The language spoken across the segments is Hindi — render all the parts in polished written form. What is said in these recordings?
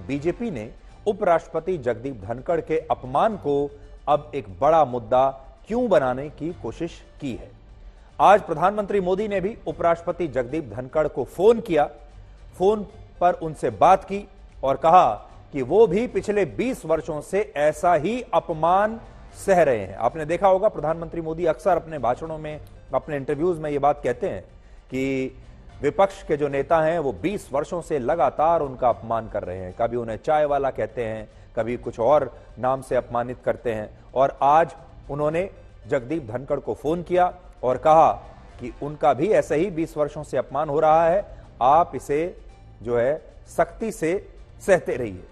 बीजेपी ने उपराष्ट्रपति जगदीप धनखड़ के अपमान को अब एक बड़ा मुद्दा क्यों बनाने की कोशिश की है। आज प्रधानमंत्री मोदी ने भी उपराष्ट्रपति जगदीप धनखड़ को फोन किया, फोन पर उनसे बात की और कहा कि वो भी पिछले 20 वर्षों से ऐसा ही अपमान सह रहे हैं। आपने देखा होगा प्रधानमंत्री मोदी अक्सर अपने भाषणों में, अपने इंटरव्यूज में ये बात कहते हैं कि विपक्ष के जो नेता हैं वो 20 वर्षों से लगातार उनका अपमान कर रहे हैं। कभी उन्हें चाय वाला कहते हैं, कभी कुछ और नाम से अपमानित करते हैं। और आज उन्होंने जगदीप धनखड़ को फोन किया और कहा कि उनका भी ऐसे ही 20 वर्षों से अपमान हो रहा है, आप इसे जो है सख्ती से सहते रहिए।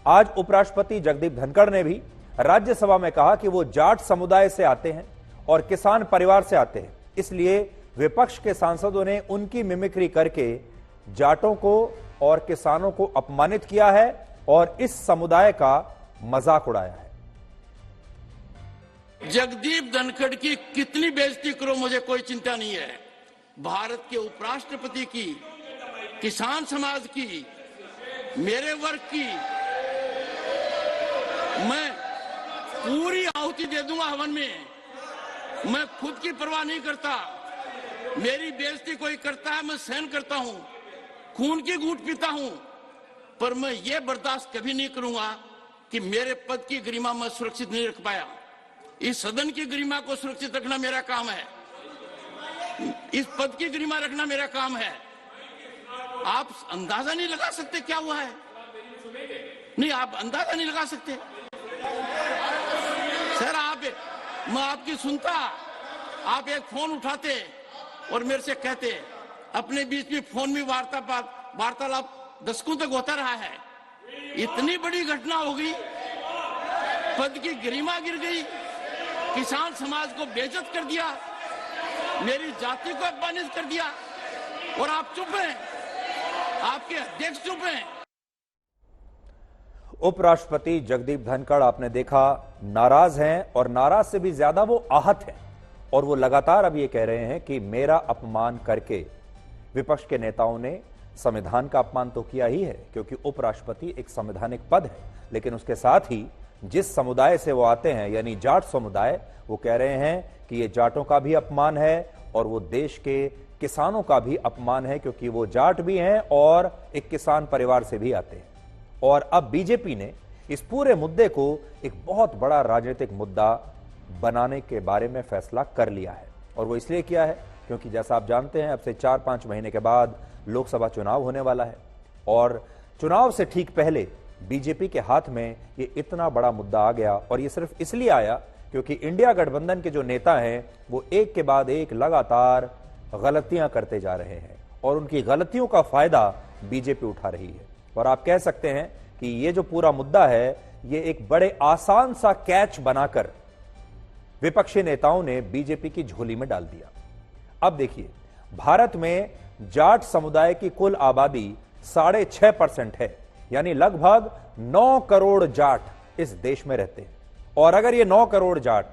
आज उपराष्ट्रपति जगदीप धनखड़ ने भी राज्यसभा में कहा कि वो जाट समुदाय से आते हैं और किसान परिवार से आते हैं, इसलिए विपक्ष के सांसदों ने उनकी मिमिक्री करके जाटों को और किसानों को अपमानित किया है और इस समुदाय का मजाक उड़ाया है। जगदीप धनखड़ की कितनी बेइज्जती करो, मुझे कोई चिंता नहीं है। भारत के उपराष्ट्रपति की, किसान समाज की, मेरे वर्ग की मैं पूरी आहुति दे दूंगा हवन में। मैं खुद की परवाह नहीं करता। मेरी बेइज्जती कोई करता है, मैं सहन करता हूं, खून की घूंट पीता हूं, पर मैं ये बर्दाश्त कभी नहीं करूंगा कि मेरे पद की गरिमा मैं सुरक्षित नहीं रख पाया। इस सदन की गरिमा को सुरक्षित रखना मेरा काम है, इस पद की गरिमा रखना मेरा काम है। आप अंदाजा नहीं लगा सकते क्या हुआ है। नहीं, आप अंदाजा नहीं लगा सकते सर। मैं आपकी सुनता, आप एक फोन उठाते और मेरे से कहते, अपने बीच में फोन में वार्तालाप दशकों तक होता रहा है। इतनी बड़ी घटना हो गई, पद की गरिमा गिर गई, किसान समाज को बेइज्जत कर दिया, मेरी जाति को अपमानित कर दिया और आप चुप हैं, आपके अध्यक्ष चुप हैं। उपराष्ट्रपति जगदीप धनखड़ आपने देखा नाराज हैं और नाराज से भी ज्यादा वो आहत हैं और वो लगातार अब ये कह रहे हैं कि मेरा अपमान करके विपक्ष के नेताओं ने संविधान का अपमान तो किया ही है, क्योंकि उपराष्ट्रपति एक संवैधानिक पद है, लेकिन उसके साथ ही जिस समुदाय से वो आते हैं यानी जाट समुदाय, वो कह रहे हैं कि ये जाटों का भी अपमान है और वो देश के किसानों का भी अपमान है, क्योंकि वो जाट भी हैं और एक किसान परिवार से भी आते हैं। और अब बीजेपी ने इस पूरे मुद्दे को एक बहुत बड़ा राजनीतिक मुद्दा बनाने के बारे में फैसला कर लिया है। और वो इसलिए किया है क्योंकि जैसा आप जानते हैं अब से 4-5 महीने के बाद लोकसभा चुनाव होने वाला है और चुनाव से ठीक पहले बीजेपी के हाथ में ये इतना बड़ा मुद्दा आ गया। और ये सिर्फ इसलिए आया क्योंकि इंडिया गठबंधन के जो नेता हैं वो एक के बाद एक लगातार गलतियां करते जा रहे हैं और उनकी गलतियों का फायदा बीजेपी उठा रही है। और आप कह सकते हैं कि ये जो पूरा मुद्दा है ये एक बड़े आसान सा कैच बनाकर विपक्षी नेताओं ने बीजेपी की झोली में डाल दिया। अब देखिए, भारत में जाट समुदाय की कुल आबादी 6.5% है, यानी लगभग 9 करोड़ जाट इस देश में रहते हैं। और अगर ये 9 करोड़ जाट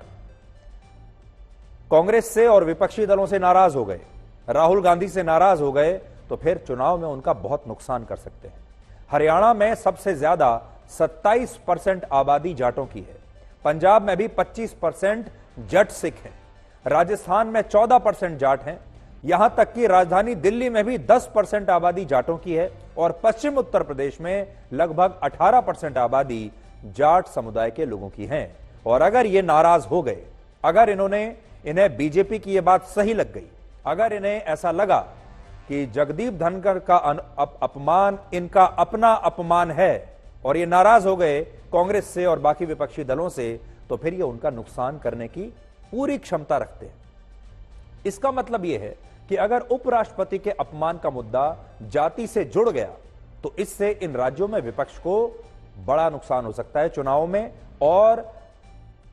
कांग्रेस से और विपक्षी दलों से नाराज हो गए, राहुल गांधी से नाराज हो गए, तो फिर चुनाव में उनका बहुत नुकसान कर सकते हैं। हरियाणा में सबसे ज्यादा 27% आबादी जाटों की है, पंजाब में भी 25% जट सिख हैं, राजस्थान में 14% जाट हैं, यहां तक कि राजधानी दिल्ली में भी 10% आबादी जाटों की है और पश्चिम उत्तर प्रदेश में लगभग 18% आबादी जाट समुदाय के लोगों की है। और अगर ये नाराज हो गए, अगर इन्हें बीजेपी की यह बात सही लग गई, अगर इन्हें ऐसा लगा कि जगदीप धनखड़ का अपमान इनका अपना अपमान है और ये नाराज हो गए कांग्रेस से और बाकी विपक्षी दलों से, तो फिर ये उनका नुकसान करने की पूरी क्षमता रखते हैं। इसका मतलब यह है कि अगर उपराष्ट्रपति के अपमान का मुद्दा जाति से जुड़ गया तो इससे इन राज्यों में विपक्ष को बड़ा नुकसान हो सकता है चुनाव में। और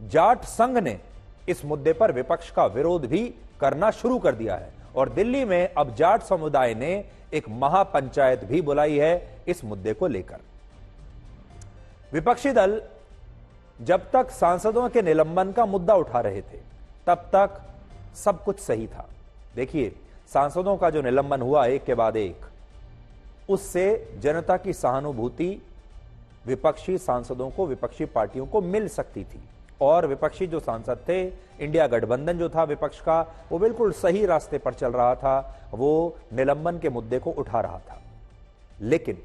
जाट संघ ने इस मुद्दे पर विपक्ष का विरोध भी करना शुरू कर दिया है और दिल्ली में अब जाट समुदाय ने एक महापंचायत भी बुलाई है इस मुद्दे को लेकर। विपक्षी दल जब तक सांसदों के निलंबन का मुद्दा उठा रहे थे तब तक सब कुछ सही था। देखिए, सांसदों का जो निलंबन हुआ एक के बाद एक, उससे जनता की सहानुभूति विपक्षी सांसदों को, विपक्षी पार्टियों को मिल सकती थी। और विपक्षी जो सांसद थे, इंडिया गठबंधन जो था विपक्ष का, वो बिल्कुल सही रास्ते पर चल रहा था, वो निलंबन के मुद्दे को उठा रहा था। लेकिन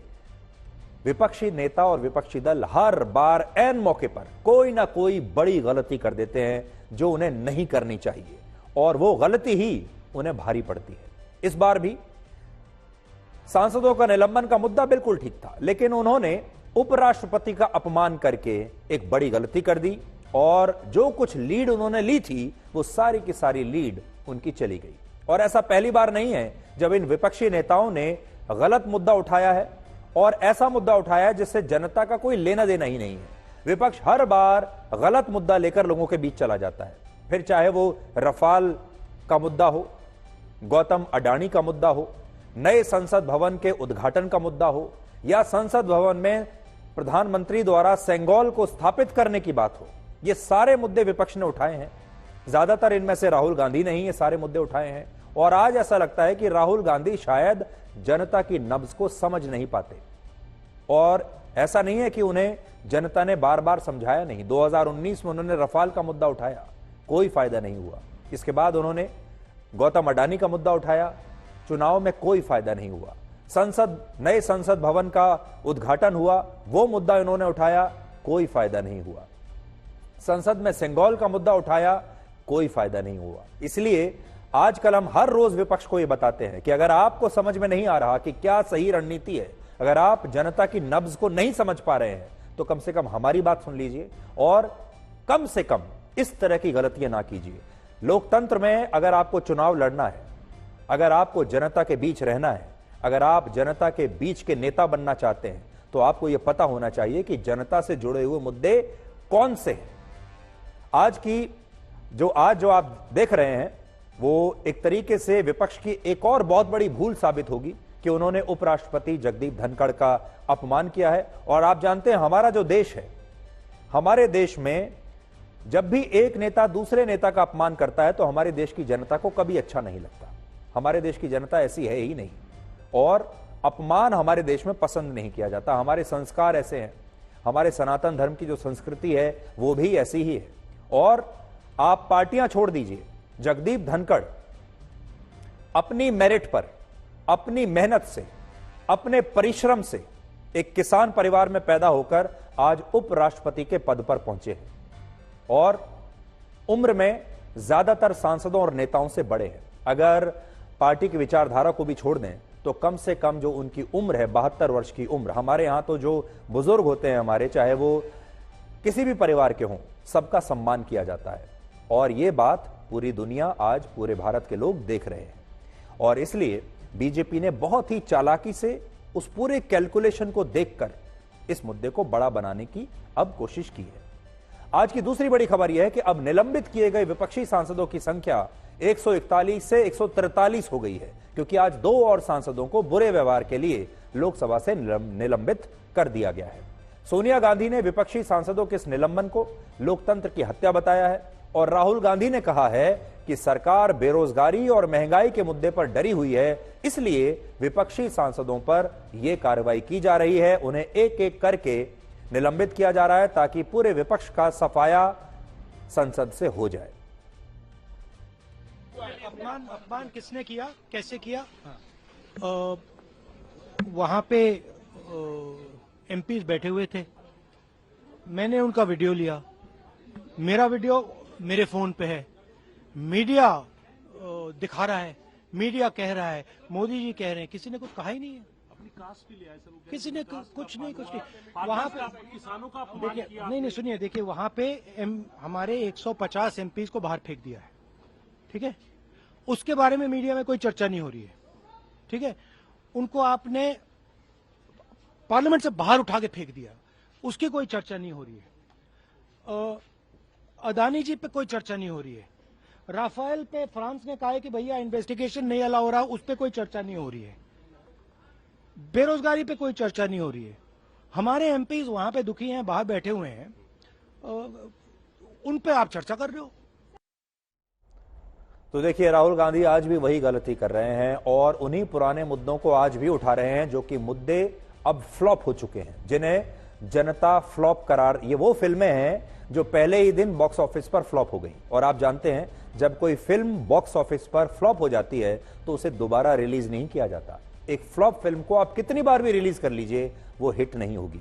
विपक्षी नेता और विपक्षी दल हर बार ऐन मौके पर कोई ना कोई बड़ी गलती कर देते हैं जो उन्हें नहीं करनी चाहिए, और वो गलती ही उन्हें भारी पड़ती है। इस बार भी सांसदों का निलंबन का मुद्दा बिल्कुल ठीक था, लेकिन उन्होंने उपराष्ट्रपति का अपमान करके एक बड़ी गलती कर दी, और जो कुछ लीड उन्होंने ली थी वो सारी की सारी लीड उनकी चली गई। और ऐसा पहली बार नहीं है जब इन विपक्षी नेताओं ने गलत मुद्दा उठाया है, और ऐसा मुद्दा उठाया है जिससे जनता का कोई लेना देना ही नहीं है। विपक्ष हर बार गलत मुद्दा लेकर लोगों के बीच चला जाता है, फिर चाहे वो रफाल का मुद्दा हो, गौतम अडानी का मुद्दा हो, नए संसद भवन के उद्घाटन का मुद्दा हो, या संसद भवन में प्रधानमंत्री द्वारा सेंगोल को स्थापित करने की बात हो। ये सारे मुद्दे विपक्ष ने उठाए हैं। ज्यादातर इनमें से राहुल गांधी ने ही ये सारे मुद्दे उठाए हैं, और आज ऐसा लगता है कि राहुल गांधी शायद जनता की नब्ज को समझ नहीं पाते। और ऐसा नहीं है कि उन्हें जनता ने बार बार समझाया नहीं। 2019 में उन्होंने रफाल का मुद्दा उठाया, कोई फायदा नहीं हुआ। इसके बाद उन्होंने गौतम अडानी का मुद्दा उठाया, चुनाव में कोई फायदा नहीं हुआ। नए संसद भवन का उद्घाटन हुआ, वो मुद्दा इन्होंने उठाया, कोई फायदा नहीं हुआ। संसद में सेंगोल का मुद्दा उठाया, कोई फायदा नहीं हुआ। इसलिए आजकल हम हर रोज विपक्ष को यह बताते हैं कि अगर आपको समझ में नहीं आ रहा कि क्या सही रणनीति है, अगर आप जनता की नब्ज को नहीं समझ पा रहे हैं, तो कम से कम हमारी बात सुन लीजिए, और कम से कम इस तरह की गलतियां ना कीजिए। लोकतंत्र में अगर आपको चुनाव लड़ना है, अगर आपको जनता के बीच रहना है, अगर आप जनता के बीच के नेता बनना चाहते हैं, तो आपको यह पता होना चाहिए कि जनता से जुड़े हुए मुद्दे कौन से हैं। आज जो आप देख रहे हैं, वो एक तरीके से विपक्ष की एक और बहुत बड़ी भूल साबित होगी कि उन्होंने उपराष्ट्रपति जगदीप धनखड़ का अपमान किया है। और आप जानते हैं, हमारा जो देश है, हमारे देश में जब भी एक नेता दूसरे नेता का अपमान करता है तो हमारे देश की जनता को कभी अच्छा नहीं लगता। हमारे देश की जनता ऐसी है ही नहीं, और अपमान हमारे देश में पसंद नहीं किया जाता। हमारे संस्कार ऐसे हैं, हमारे सनातन धर्म की जो संस्कृति है वो भी ऐसी ही है। और आप पार्टियां छोड़ दीजिए, जगदीप धनखड़ अपनी मेरिट पर, अपनी मेहनत से, अपने परिश्रम से एक किसान परिवार में पैदा होकर आज उपराष्ट्रपति के पद पर पहुंचे हैं, और उम्र में ज्यादातर सांसदों और नेताओं से बड़े हैं। अगर पार्टी की विचारधारा को भी छोड़ दें तो कम से कम जो उनकी उम्र है, 72 वर्ष की उम्र। हमारे यहां तो जो बुजुर्ग होते हैं हमारे, चाहे वो किसी भी परिवार के हों, सबका सम्मान किया जाता है। और ये बात पूरी दुनिया, आज पूरे भारत के लोग देख रहे हैं। और इसलिए बीजेपी ने बहुत ही चालाकी से उस पूरे कैलकुलेशन को देखकर इस मुद्दे को बड़ा बनाने की अब कोशिश की है। आज की दूसरी बड़ी खबर यह है कि अब निलंबित किए गए विपक्षी सांसदों की संख्या 141 से 143 हो गई है, क्योंकि आज 2 और सांसदों को बुरे व्यवहार के लिए लोकसभा से निलंबित कर दिया गया है। सोनिया गांधी ने विपक्षी सांसदों के इस निलंबन को लोकतंत्र की हत्या बताया है, और राहुल गांधी ने कहा है कि सरकार बेरोजगारी और महंगाई के मुद्दे पर डरी हुई है, इसलिए विपक्षी सांसदों पर यह कार्रवाई की जा रही है। उन्हें एक एक करके निलंबित किया जा रहा है ताकि पूरे विपक्ष का सफाया संसद से हो जाए। अपमान किसने किया, कैसे किया? वहां पे एमपीज बैठे हुए थे, मैंने उनका वीडियो लिया, मेरा वीडियो मेरे फोन पे है, मीडिया दिखा रहा है, मीडिया कह रहा है, मोदी जी कह रहे हैं, किसी ने कुछ कहा ही नहीं है। अपनी कास्ट भी लिया है सर, किसी ने कुछ नहीं वहां पे किसानों का अपमान किया। नहीं सुनिए, देखिए वहां पे हमारे 150 एमपीज को बाहर फेंक दिया है, ठीक है। उसके बारे में मीडिया में कोई चर्चा नहीं हो रही है, ठीक है। उनको आपने पार्लियामेंट से बाहर उठा के फेंक दिया, उसकी कोई चर्चा नहीं हो रही है। अदानी जी पे कोई चर्चा नहीं हो रही है। राफेल पे फ्रांस ने कहा है कि भैया इन्वेस्टिगेशन नहीं अलाउ हो रहा, उस पर कोई चर्चा नहीं हो रही है। बेरोजगारी पे कोई चर्चा नहीं हो रही है। हमारे एमपीज वहां पे दुखी हैं, बाहर बैठे हुए हैं, उन पे आप चर्चा कर रहे हो। तो देखिए, राहुल गांधी आज भी वही गलती कर रहे हैं और उन्हीं पुराने मुद्दों को आज भी उठा रहे हैं, जो कि मुद्दे अब फ्लॉप हो चुके हैं, जिन्हें जनता फ्लॉप करार, ये वो फिल्में हैं जो पहले ही दिन बॉक्स ऑफिस पर फ्लॉप हो गई। और आप जानते हैं जब कोई फिल्म बॉक्स ऑफिस पर फ्लॉप हो जाती है तो उसे दोबारा रिलीज नहीं किया जाता। एक फ्लॉप फिल्म को आप कितनी बार भी रिलीज कर लीजिए वो हिट नहीं होगी।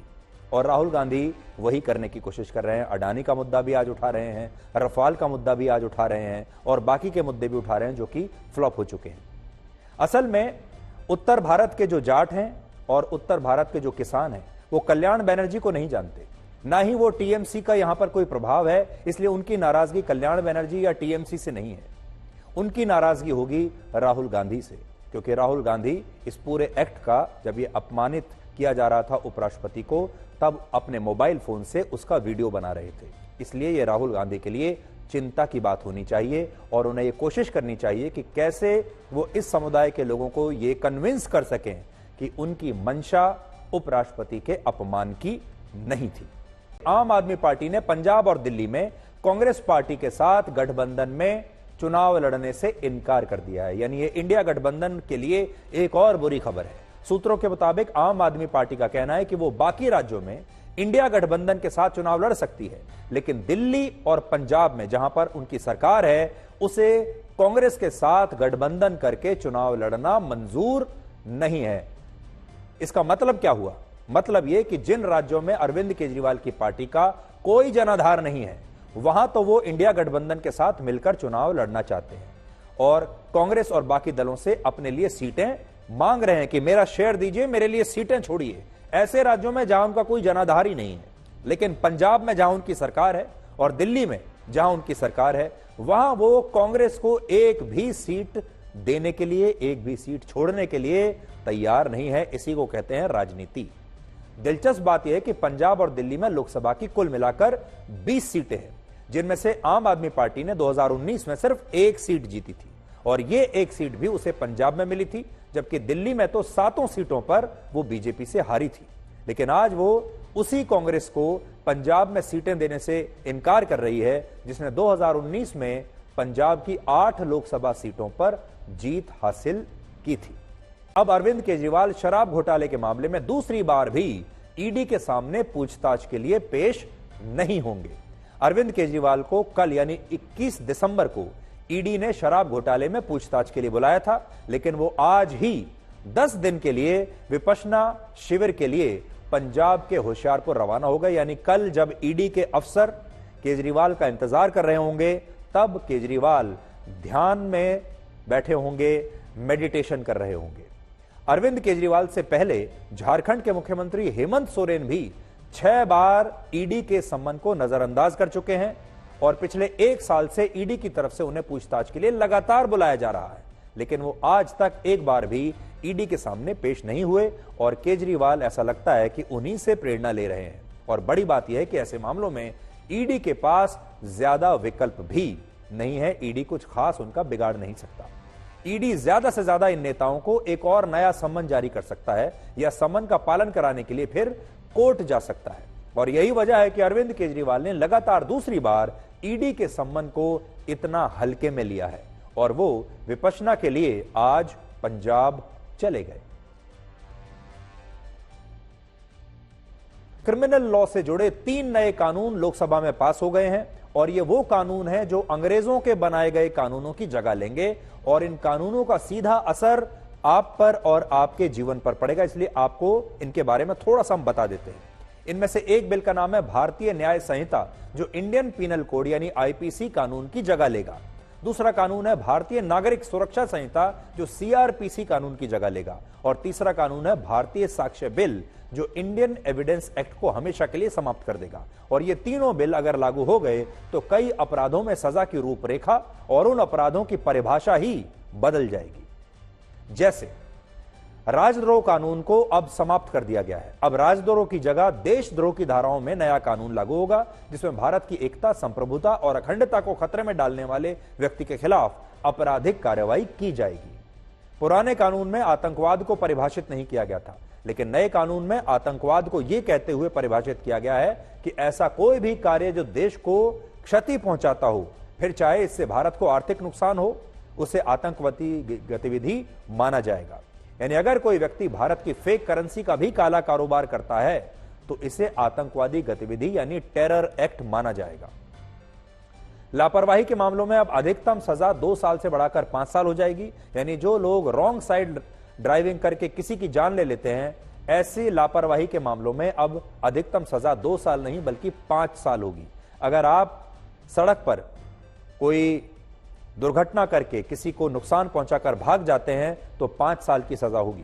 और राहुल गांधी वही करने की कोशिश कर रहे हैं। अडानी का मुद्दा भी आज उठा रहे हैं, रफाल का मुद्दा भी आज उठा रहे हैं और बाकी के मुद्दे भी उठा रहे हैं जो कि फ्लॉप हो चुके हैं। असल में उत्तर भारत के जो जाट हैं और उत्तर भारत के जो किसान हैं वो कल्याण बनर्जी को नहीं जानते, ना ही वो टीएमसी का यहां पर कोई प्रभाव है, इसलिए उनकी नाराजगी कल्याण बनर्जी या टीएमसी से नहीं है। उनकी नाराजगी होगी राहुल गांधी से, क्योंकि राहुल गांधी इस पूरे एक्ट का जब ये अपमानित किया जा रहा था उपराष्ट्रपति को, तब अपने मोबाइल फोन से उसका वीडियो बना रहे थे। इसलिए ये राहुल गांधी के लिए चिंता की बात होनी चाहिए और उन्हें ये कोशिश करनी चाहिए कि कैसे वो इस समुदाय के लोगों को ये कन्विंस कर सकें कि उनकी मंशा उपराष्ट्रपति के अपमान की नहीं थी। आम आदमी पार्टी ने पंजाब और दिल्ली में कांग्रेस पार्टी के साथ गठबंधन में चुनाव लड़ने से इनकार कर दिया है, यानी ये इंडिया गठबंधन के लिए एक और बुरी खबर है। सूत्रों के मुताबिक आम आदमी पार्टी का कहना है कि वो बाकी राज्यों में इंडिया गठबंधन के साथ चुनाव लड़ सकती है, लेकिन दिल्ली और पंजाब में जहां पर उनकी सरकार है उसे कांग्रेस के साथ गठबंधन करके चुनाव लड़ना मंजूर नहीं है। इसका मतलब क्या हुआ? मतलब यह कि जिन राज्यों में अरविंद केजरीवाल की पार्टी का कोई जनाधार नहीं है वहां तो वो इंडिया गठबंधन के साथ मिलकर चुनाव लड़ना चाहते हैं और कांग्रेस और बाकी दलों से अपने लिए सीटें मांग रहे हैं कि मेरा शेयर दीजिए, मेरे लिए सीटें छोड़िए। ऐसे राज्यों में जहां उनका कोई जनाधार ही नहीं है, लेकिन पंजाब में जहां उनकी सरकार है और दिल्ली में जहां उनकी सरकार है वहां वो कांग्रेस को एक भी सीट देने के लिए, एक भी सीट छोड़ने के लिए तैयार नहीं है। इसी को कहते हैं राजनीति। दिलचस्प बात यह है कि पंजाब और दिल्ली में लोकसभा की कुल मिलाकर 20 सीटें हैं, जिनमें से आम आदमी पार्टी ने 2019 में सिर्फ एक सीट जीती थी और ये एक सीट भी उसे पंजाब में मिली थी, जबकि दिल्ली में तो 7 सीटों पर वो बीजेपी से हारी थी। लेकिन आज वो उसी कांग्रेस को पंजाब में सीटें देने से इनकार कर रही है जिसने 2019 में पंजाब की 8 लोकसभा सीटों पर जीत हासिल की थी। अब अरविंद केजरीवाल शराब घोटाले के मामले में दूसरी बार भी ईडी के सामने पूछताछ के लिए पेश नहीं होंगे। अरविंद केजरीवाल को कल यानी 21 दिसंबर को ईडी ने शराब घोटाले में पूछताछ के लिए बुलाया था, लेकिन वो आज ही 10 दिन के लिए विपश्यना शिविर के लिए पंजाब के होशियारपुर रवाना हो गए। यानी कल जब ईडी के अफसर केजरीवाल का इंतजार कर रहे होंगे तब केजरीवाल ध्यान में बैठे होंगे, मेडिटेशन कर रहे होंगे। अरविंद केजरीवाल से पहले झारखंड के मुख्यमंत्री हेमंत सोरेन भी 6 बार ईडी के सम्मन को नजरअंदाज कर चुके हैं और पिछले 1 साल से ईडी की तरफ से उन्हें पूछताछ के लिए लगातार बुलाया जा रहा है, लेकिन वो आज तक एक बार भी ईडी के सामने पेश नहीं हुए और केजरीवाल ऐसा लगता है कि उन्हीं से प्रेरणा ले रहे हैं। और बड़ी बात यह है कि ऐसे मामलों में ईडी के पास ज्यादा विकल्प भी नहीं है, ईडी कुछ खास उनका बिगाड़ नहीं सकता। ईडी ज्यादा से ज्यादा इन नेताओं को एक और नया सम्मन जारी कर सकता है या सम्मन का पालन कराने के लिए फिर कोर्ट जा सकता है। और यही वजह है कि अरविंद केजरीवाल ने लगातार दूसरी बार ईडी के सम्मन को इतना हल्के में लिया है और वो विपश्यना के लिए आज पंजाब चले गए। क्रिमिनल लॉ से जुड़े 3 नए कानून लोकसभा में पास हो गए हैं और ये वो कानून हैं जो अंग्रेजों के बनाए गए कानूनों की जगह लेंगे और इन कानूनों का सीधा असर आप पर और आपके जीवन पर पड़ेगा, इसलिए आपको इनके बारे में थोड़ा सा हम बता देते हैं। इनमें से एक बिल का नाम है भारतीय न्याय संहिता, जो इंडियन पीनल कोड यानी आईपीसी कानून की जगह लेगा। दूसरा कानून है भारतीय नागरिक सुरक्षा संहिता, जो सीआरपीसी कानून की जगह लेगा। और तीसरा कानून है भारतीय साक्ष्य बिल, जो इंडियन एविडेंस एक्ट को हमेशा के लिए समाप्त कर देगा। और ये तीनों बिल अगर लागू हो गए तो कई अपराधों में सजा की रूपरेखा और उन अपराधों की परिभाषा ही बदल जाएगी। जैसे राजद्रोह कानून को अब समाप्त कर दिया गया है। अब राजद्रोह की जगह देशद्रोह की धाराओं में नया कानून लागू होगा, जिसमें भारत की एकता, संप्रभुता और अखंडता को खतरे में डालने वाले व्यक्ति के खिलाफ आपराधिक कार्रवाई की जाएगी। पुराने कानून में आतंकवाद को परिभाषित नहीं किया गया था, लेकिन नए कानून में आतंकवाद को यह कहते हुए परिभाषित किया गया है कि ऐसा कोई भी कार्य जो देश को क्षति पहुंचाता हो, फिर चाहे इससे भारत को आर्थिक नुकसान हो, उसे आतंकवादी गतिविधि माना जाएगा। यानी अगर कोई व्यक्ति भारत की फेक करेंसी का भी काला कारोबार करता है तो इसे आतंकवादी गतिविधि यानी टेरर एक्ट माना जाएगा। लापरवाही के मामलों में अब अधिकतम सजा 2 साल से बढ़ाकर 5 साल हो जाएगी। यानी जो लोग रॉन्ग साइड ड्राइविंग करके किसी की जान ले लेते हैं, ऐसी लापरवाही के मामलों में अब अधिकतम सजा 2 साल नहीं बल्कि 5 साल होगी। अगर आप सड़क पर कोई दुर्घटना करके किसी को नुकसान पहुंचाकर भाग जाते हैं तो 5 साल की सजा होगी।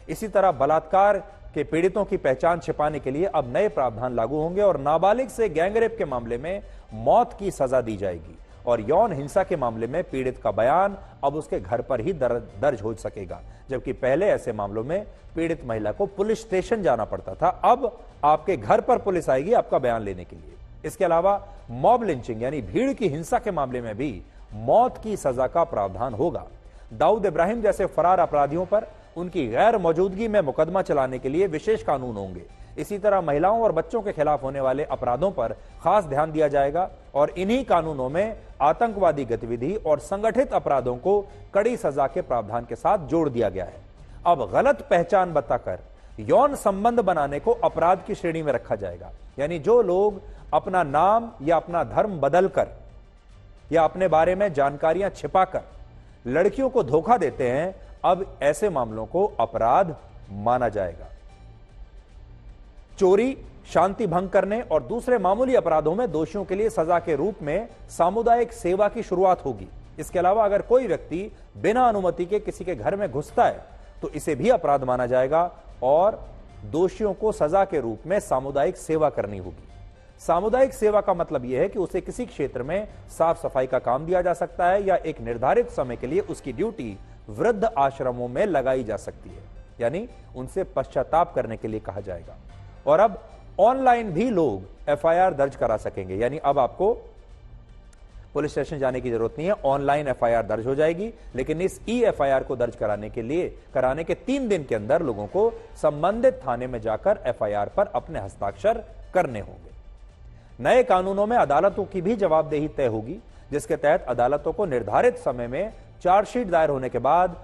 इसी तरह बलात्कार के पीड़ितों की पहचान छिपाने के लिए अब नए प्रावधान लागू होंगे और नाबालिग से गैंगरेप के मामले में मौत की सजा दी जाएगी और यौन हिंसा के मामले में पीड़ित का बयान अब उसके घर पर ही दर्ज हो सकेगा, जबकि पहले ऐसे मामलों में पीड़ित महिला को पुलिस स्टेशन जाना पड़ता था। अब आपके घर पर पुलिस आएगी आपका बयान लेने के लिए। इसके अलावा मॉब लिंचिंग यानी भीड़ की हिंसा के मामले में भी मौत की सजा का प्रावधान होगा। दाऊद इब्राहिम जैसे फरार अपराधियों पर उनकी गैर मौजूदगी में मुकदमा चलाने के लिए विशेष कानून होंगे। इसी तरह महिलाओं और बच्चों के खिलाफ होने वाले अपराधों पर खास ध्यान दिया जाएगा और इन्हीं कानूनों में आतंकवादी गतिविधि और संगठित अपराधों को कड़ी सजा के प्रावधान के साथ जोड़ दिया गया है। अब गलत पहचान बताकर यौन संबंध बनाने को अपराध की श्रेणी में रखा जाएगा। यानी जो लोग अपना नाम या अपना धर्म बदलकर या अपने बारे में जानकारियां छिपाकर लड़कियों को धोखा देते हैं, अब ऐसे मामलों को अपराध माना जाएगा। चोरी, शांति भंग करने और दूसरे मामूली अपराधों में दोषियों के लिए सजा के रूप में सामुदायिक सेवा की शुरुआत होगी। इसके अलावा अगर कोई व्यक्ति बिना अनुमति के किसी के घर में घुसता है तो इसे भी अपराध माना जाएगा और दोषियों को सजा के रूप में सामुदायिक सेवा करनी होगी। सामुदायिक सेवा का मतलब यह है कि उसे किसी क्षेत्र में साफ सफाई का काम दिया जा सकता है या एक निर्धारित समय के लिए उसकी ड्यूटी वृद्ध आश्रमों में लगाई जा सकती है, यानी उनसे पश्चाताप करने के लिए कहा जाएगा। और अब ऑनलाइन भी लोग एफआईआर दर्ज करा सकेंगे, यानी अब आपको पुलिस स्टेशन जाने की जरूरत नहीं है, ऑनलाइन एफआईआर दर्ज हो जाएगी। लेकिन इस ई एफआईआर को दर्ज कराने के 3 दिन के अंदर लोगों को संबंधित थाने में जाकर एफआईआर पर अपने हस्ताक्षर करने होंगे। नए कानूनों में अदालतों की भी जवाबदेही तय होगी, जिसके तहत अदालतों को निर्धारित समय में चार्जशीट दायर होने के बाद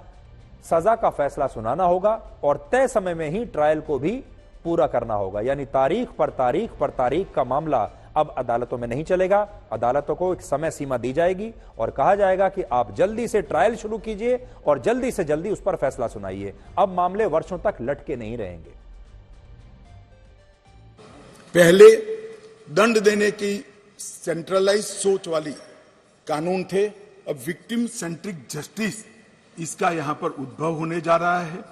सजा का फैसला सुनाना होगा और तय समय में ही ट्रायल को भी पूरा करना होगा। यानी तारीख पर तारीख का मामला अब अदालतों में नहीं चलेगा। अदालतों को एक समय सीमा दी जाएगी और कहा जाएगा कि आप जल्दी से ट्रायल शुरू कीजिए और जल्दी से जल्दी उस पर फैसला सुनाइए। अब मामले वर्षों तक लटके नहीं रहेंगे। पहले दंड देने की सेंट्रलाइज सोच वाली कानून थे, अब विक्टिम सेंट्रिक जस्टिस इसका यहां पर उद्भव होने जा रहा है।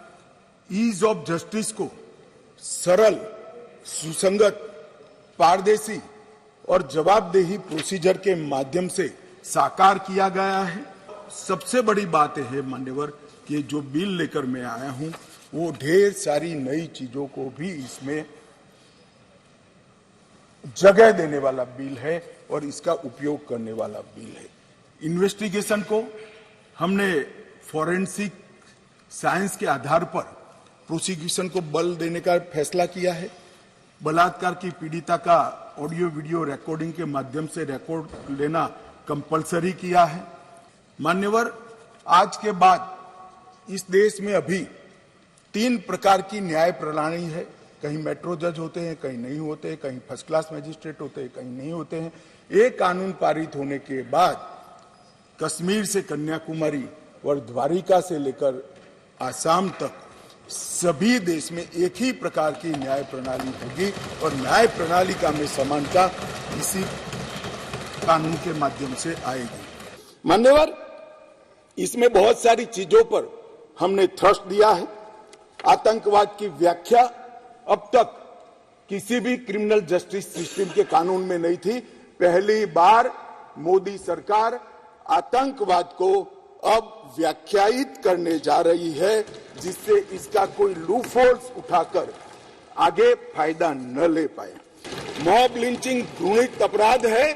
ईज ऑफ जस्टिस को सरल, सुसंगत, पारदर्शी और जवाबदेही प्रोसीजर के माध्यम से साकार किया गया है। सबसे बड़ी बात है मान्यवर कि जो बिल लेकर मैं आया हूं वो ढेर सारी नई चीजों को भी इसमें जगह देने वाला बिल है और इसका उपयोग करने वाला बिल है। इन्वेस्टिगेशन को हमने फॉरेंसिक साइंस के आधार पर प्रोसिक्यूशन को बल देने का फैसला किया है। बलात्कार की पीड़िता का ऑडियो वीडियो रिकॉर्डिंग के माध्यम से रिकॉर्ड लेना कंपलसरी किया है। मान्यवर, आज के बाद इस देश में अभी 3 प्रकार की न्याय प्रणाली है। कहीं मेट्रो जज होते हैं, कहीं नहीं होते, कहीं फर्स्ट क्लास मजिस्ट्रेट होते हैं, कहीं नहीं होते हैं। एक कानून पारित होने के बाद कश्मीर से कन्याकुमारी और द्वारिका से लेकर आसाम तक सभी देश में एक ही प्रकार की न्याय प्रणाली होगी और न्याय प्रणाली का में समानता इसी कानून के माध्यम से आएगी। मान्यवर, इसमें बहुत सारी चीजों पर हमने थ्रस्ट दिया है। आतंकवाद की व्याख्या अब तक किसी भी क्रिमिनल जस्टिस सिस्टम के कानून में नहीं थी। पहली बार मोदी सरकार आतंकवाद को अब व्याख्यायित करने जा रही है, जिससे इसका कोई लूपहोल्स उठाकर आगे फायदा न ले पाए। मॉब लिंचिंग घृणित अपराध है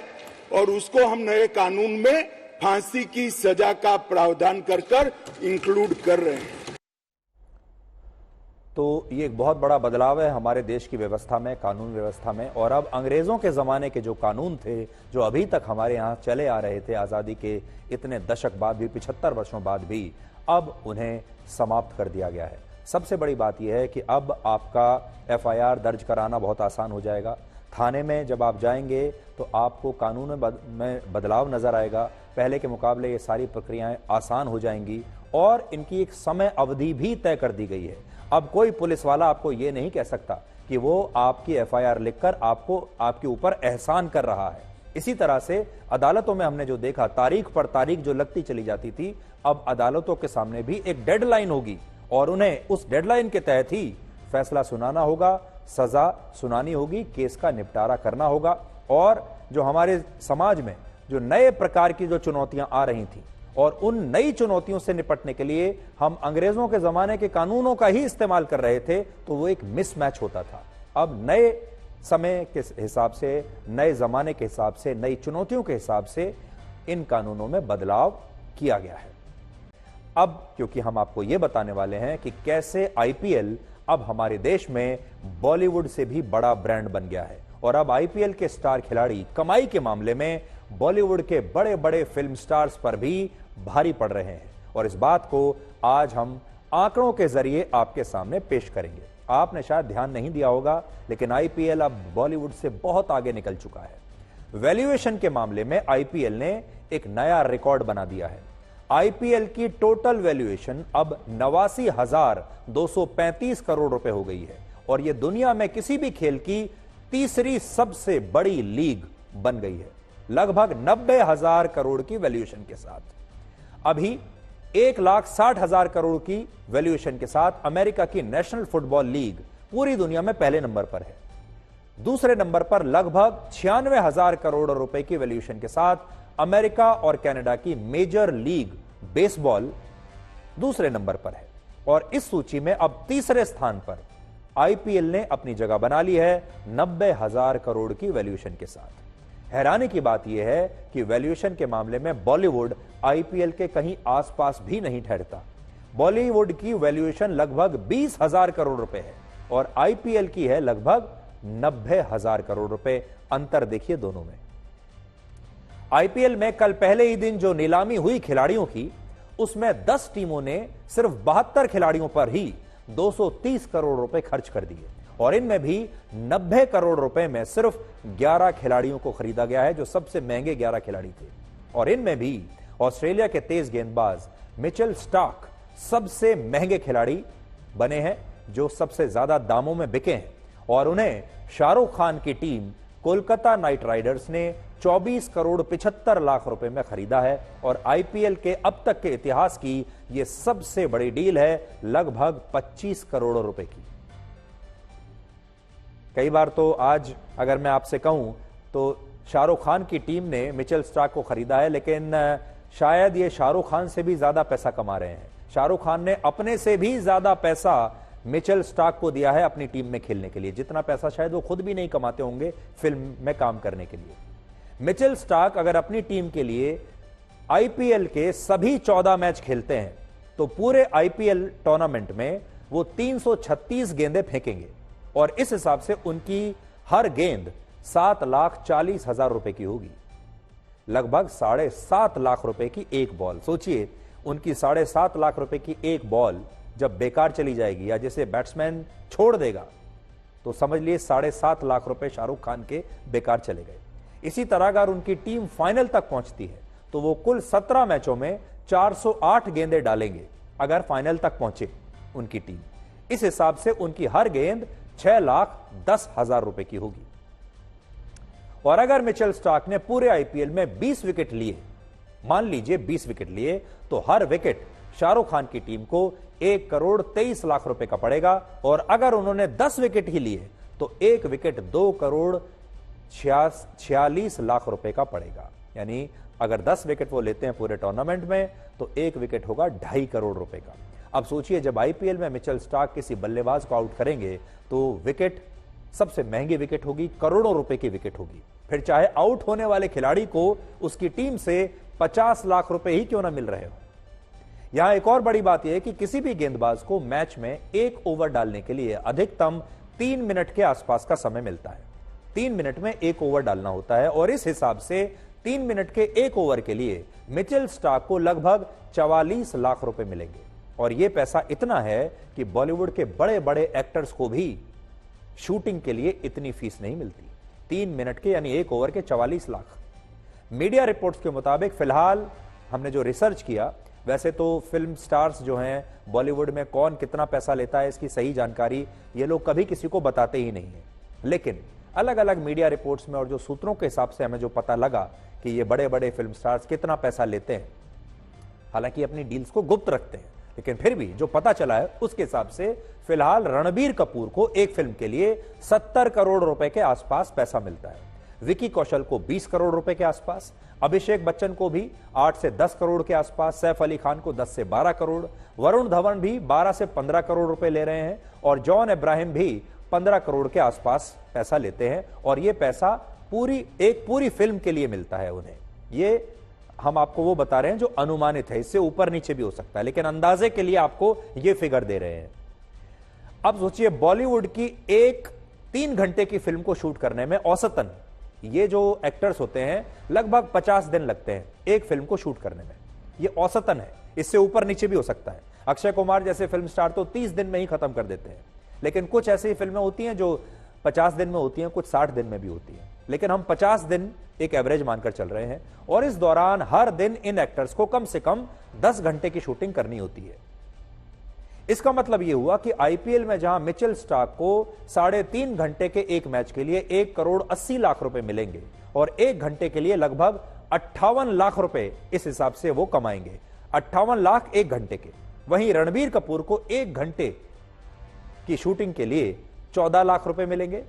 और उसको हम नए कानून में फांसी की सजा का प्रावधान कर इंक्लूड कर रहे हैं। तो ये एक बहुत बड़ा बदलाव है हमारे देश की व्यवस्था में, कानून व्यवस्था में। और अब अंग्रेजों के जमाने के जो कानून थे, जो अभी तक हमारे यहाँ चले आ रहे थे आजादी के इतने दशक बाद भी, 75 वर्षों बाद भी, अब उन्हें समाप्त कर दिया गया है। सबसे बड़ी बात यह है कि अब आपका एफआईआर दर्ज कराना बहुत आसान हो जाएगा। थाने में जब आप जाएंगे तो आपको कानून में बदलाव नजर आएगा। पहले के मुकाबले ये सारी प्रक्रियाएं आसान हो जाएंगी और इनकी एक समय अवधि भी तय कर दी गई है। अब कोई पुलिस वाला आपको ये नहीं कह सकता कि वो आपकी एफआईआर लिखकर आपको आपके ऊपर एहसान कर रहा है। इसी तरह से अदालतों में हमने जो देखा, तारीख पर तारीख जो लगती चली जाती थी, अब अदालतों के सामने भी एक डेडलाइन होगी और उन्हें उस डेडलाइन के तहत ही फैसला सुनाना होगा, सजा सुनानी होगी, केस का निपटारा करना होगा। और जो हमारे समाज में जो नए प्रकार की जो चुनौतियां आ रही थी और उन नई चुनौतियों से निपटने के लिए हम अंग्रेजों के जमाने के कानूनों का ही इस्तेमाल कर रहे थे, तो वो एक मिसमैच होता था। अब नए समय के हिसाब से, नए जमाने के हिसाब से, नई चुनौतियों के हिसाब से इन कानूनों में बदलाव किया गया है। अब क्योंकि हम आपको यह बताने वाले हैं कि कैसे आईपीएल अब हमारे देश में बॉलीवुड से भी बड़ा ब्रांड बन गया है और अब आईपीएल के स्टार खिलाड़ी कमाई के मामले में बॉलीवुड के बड़े बड़े फिल्म स्टार्स पर भी भारी पड़ रहे हैं और इस बात को आज हम आंकड़ों के जरिए आपके सामने पेश करेंगे। आपने शायद ध्यान नहीं दिया होगा, लेकिन आईपीएल अब बॉलीवुड से बहुत आगे निकल चुका है। वैल्यूएशन के मामले में आईपीएल ने एक नया रिकॉर्ड बना दिया है। आईपीएल की टोटल वैल्यूएशन अब 89,235 करोड़ रुपए हो गई है और यह दुनिया में किसी भी खेल की तीसरी सबसे बड़ी लीग बन गई है, लगभग 90,000 करोड़ की वैल्यूएशन के साथ। अभी 1,60,000 करोड़ की वैल्यूएशन के साथ अमेरिका की नेशनल फुटबॉल लीग पूरी दुनिया में पहले नंबर पर है। दूसरे नंबर पर लगभग 96,000 करोड़ रुपए की वैल्यूएशन के साथ अमेरिका और कनाडा की मेजर लीग बेसबॉल दूसरे नंबर पर है और इस सूची में अब तीसरे स्थान पर आईपीएल ने अपनी जगह बना ली है 90,000 करोड़ की वैल्यूएशन के साथ। हैरानी की बात यह है कि वैल्यूएशन के मामले में बॉलीवुड आईपीएल के कहीं आसपास भी नहीं ठहरता। बॉलीवुड की वैल्यूएशन लगभग 20,000 करोड़ रुपए है और आईपीएल की है लगभग 90,000 करोड़ रुपए। अंतर देखिए दोनों में। आईपीएल में कल पहले ही दिन जो नीलामी हुई खिलाड़ियों की, उसमें 10 टीमों ने सिर्फ 72 खिलाड़ियों पर ही 230 करोड़ रुपए खर्च कर दिए और इनमें भी 90 करोड़ रुपए में सिर्फ 11 खिलाड़ियों को खरीदा गया है जो सबसे महंगे 11 खिलाड़ी थे और इनमें भी ऑस्ट्रेलिया के तेज गेंदबाज मिचेल स्टार्क सबसे महंगे खिलाड़ी बने हैं जो सबसे ज्यादा दामों में बिके हैं और उन्हें शाहरुख खान की टीम कोलकाता नाइट राइडर्स ने 24 करोड़ 75 लाख रुपए में खरीदा है और आईपीएल के अब तक के इतिहास की यह सबसे बड़ी डील है, लगभग 25 करोड़ रुपए की। कई बार तो आज अगर मैं आपसे कहूं तो शाहरुख खान की टीम ने मिचेल स्टार्क को खरीदा है, लेकिन शायद ये शाहरुख खान से भी ज्यादा पैसा कमा रहे हैं। शाहरुख खान ने अपने से भी ज्यादा पैसा मिचेल स्टार्क को दिया है अपनी टीम में खेलने के लिए, जितना पैसा शायद वो खुद भी नहीं कमाते होंगे फिल्म में काम करने के लिए। मिचेल स्टार्क अगर अपनी टीम के लिए आईपीएल के सभी 14 मैच खेलते हैं तो पूरे आईपीएल टूर्नामेंट में वो 336 गेंदें फेंकेंगे और इस हिसाब से उनकी हर गेंद 7,40,000 रुपए की होगी, लगभग 7.5 लाख रुपए की एक बॉल। सोचिए, उनकी 7.5 लाख रुपए की एक बॉल जब बेकार चली जाएगी या जैसे बैट्समैन छोड़ देगा तो समझ लिए 7.5 लाख रुपए शाहरुख खान के बेकार चले गए। इसी तरह अगर उनकी टीम फाइनल तक पहुंचती है तो वो कुल 17 मैचों में 408 गेंदें डालेंगे अगर फाइनल तक पहुंचे उनकी टीम। इस हिसाब से उनकी हर गेंद 6,10,000 रुपए की होगी और अगर मिचेल स्टार्क ने पूरे आईपीएल में 20 विकेट लिए, मान लीजिए 20 विकेट लिए, तो हर विकेट शाहरुख खान की टीम को 1 करोड़ 23 लाख रुपए का पड़ेगा और अगर उन्होंने 10 विकेट ही लिए तो एक विकेट 2 करोड़ 46 लाख रुपए का पड़ेगा। यानी अगर 10 विकेट वो लेते हैं पूरे टूर्नामेंट में तो एक विकेट होगा 2.5 करोड़ रुपए का। अब सोचिए, जब आईपीएल में मिचेल स्टार्क किसी बल्लेबाज को आउट करेंगे तो विकेट सबसे महंगी विकेट होगी, करोड़ों रुपए की विकेट होगी। फिर चाहे आउट होने वाले खिलाड़ी को उसकी टीम से 50 लाख रुपए ही क्यों ना मिल रहे हो। यहां एक और बड़ी बात यह है कि किसी भी गेंदबाज को मैच में एक ओवर डालने के लिए अधिकतम 3 मिनट के आसपास का समय मिलता है। 3 मिनट में एक ओवर डालना होता है और इस हिसाब से 3 मिनट के एक ओवर के लिए मिचेल स्टार्क को लगभग 44 लाख रुपए मिलेंगे और यह पैसा इतना है कि बॉलीवुड के बड़े बड़े एक्टर्स को भी शूटिंग के लिए इतनी फीस नहीं मिलती। 3 मिनट के यानी 1 ओवर के 44 लाख। मीडिया रिपोर्ट्स के मुताबिक फिलहाल हमने जो रिसर्च किया, वैसे तो फिल्म स्टार्स जो हैं बॉलीवुड में कौन कितना पैसा लेता है इसकी सही जानकारी ये लोग कभी किसी को बताते ही नहीं है, लेकिन अलग अलग मीडिया रिपोर्ट्स में और जो सूत्रों के हिसाब से हमें जो पता लगा कि ये बड़े बड़े फिल्म स्टार्स कितना पैसा लेते हैं, हालांकि अपनी डील्स को गुप्त रखते हैं, लेकिन फिर भी जो पता चला है उसके हिसाब से फिलहाल रणबीर कपूर को एक फिल्म के लिए 70 करोड़ रुपए के आसपास पैसा मिलता है, विकी कौशल को 20 करोड़ रुपए के आसपास, अभिषेक बच्चन को भी 8 से 10 करोड़ के आसपास, सैफ अली खान को 10 से 12 करोड़, वरुण धवन भी 12 से 15 करोड़ रुपए ले रहे हैं और जॉन अब्राहम भी 15 करोड़ के आसपास पैसा लेते हैं। और यह पैसा पूरी फिल्म के लिए मिलता है उन्हें। ये हम आपको वो बता रहे हैं जो अनुमानित है, इससे ऊपर नीचे भी हो सकता है, लेकिन अंदाजे के लिए आपको यह फिगर दे रहे हैं। अब सोचिए बॉलीवुड की एक 3 घंटे की फिल्म को शूट करने में औसतन ये जो एक्टर्स होते हैं लगभग 50 दिन लगते हैं एक फिल्म को शूट करने में। ये औसतन है, इससे ऊपर नीचे भी हो सकता है। अक्षय कुमार जैसे फिल्म स्टार तो 30 दिन में ही खत्म कर देते हैं, लेकिन कुछ ऐसी फिल्में होती हैं जो 50 दिन में होती हैं, कुछ 60 दिन में भी होती हैं, लेकिन हम 50 दिन एक एवरेज मानकर चल रहे हैं। और इस दौरान हर दिन इन एक्टर्स को कम से कम 10 घंटे की शूटिंग करनी होती है। इसका मतलब यह हुआ कि आईपीएल में जहां मिचेल स्टार्क को 3.5 घंटे के एक मैच के लिए 1 करोड़ 80 लाख रुपए मिलेंगे और 1 घंटे के लिए लगभग 58 लाख रुपए इस हिसाब से वो कमाएंगे, 58 लाख 1 घंटे के। वहीं रणबीर कपूर को 1 घंटे की शूटिंग के लिए 14 लाख रुपए मिलेंगे,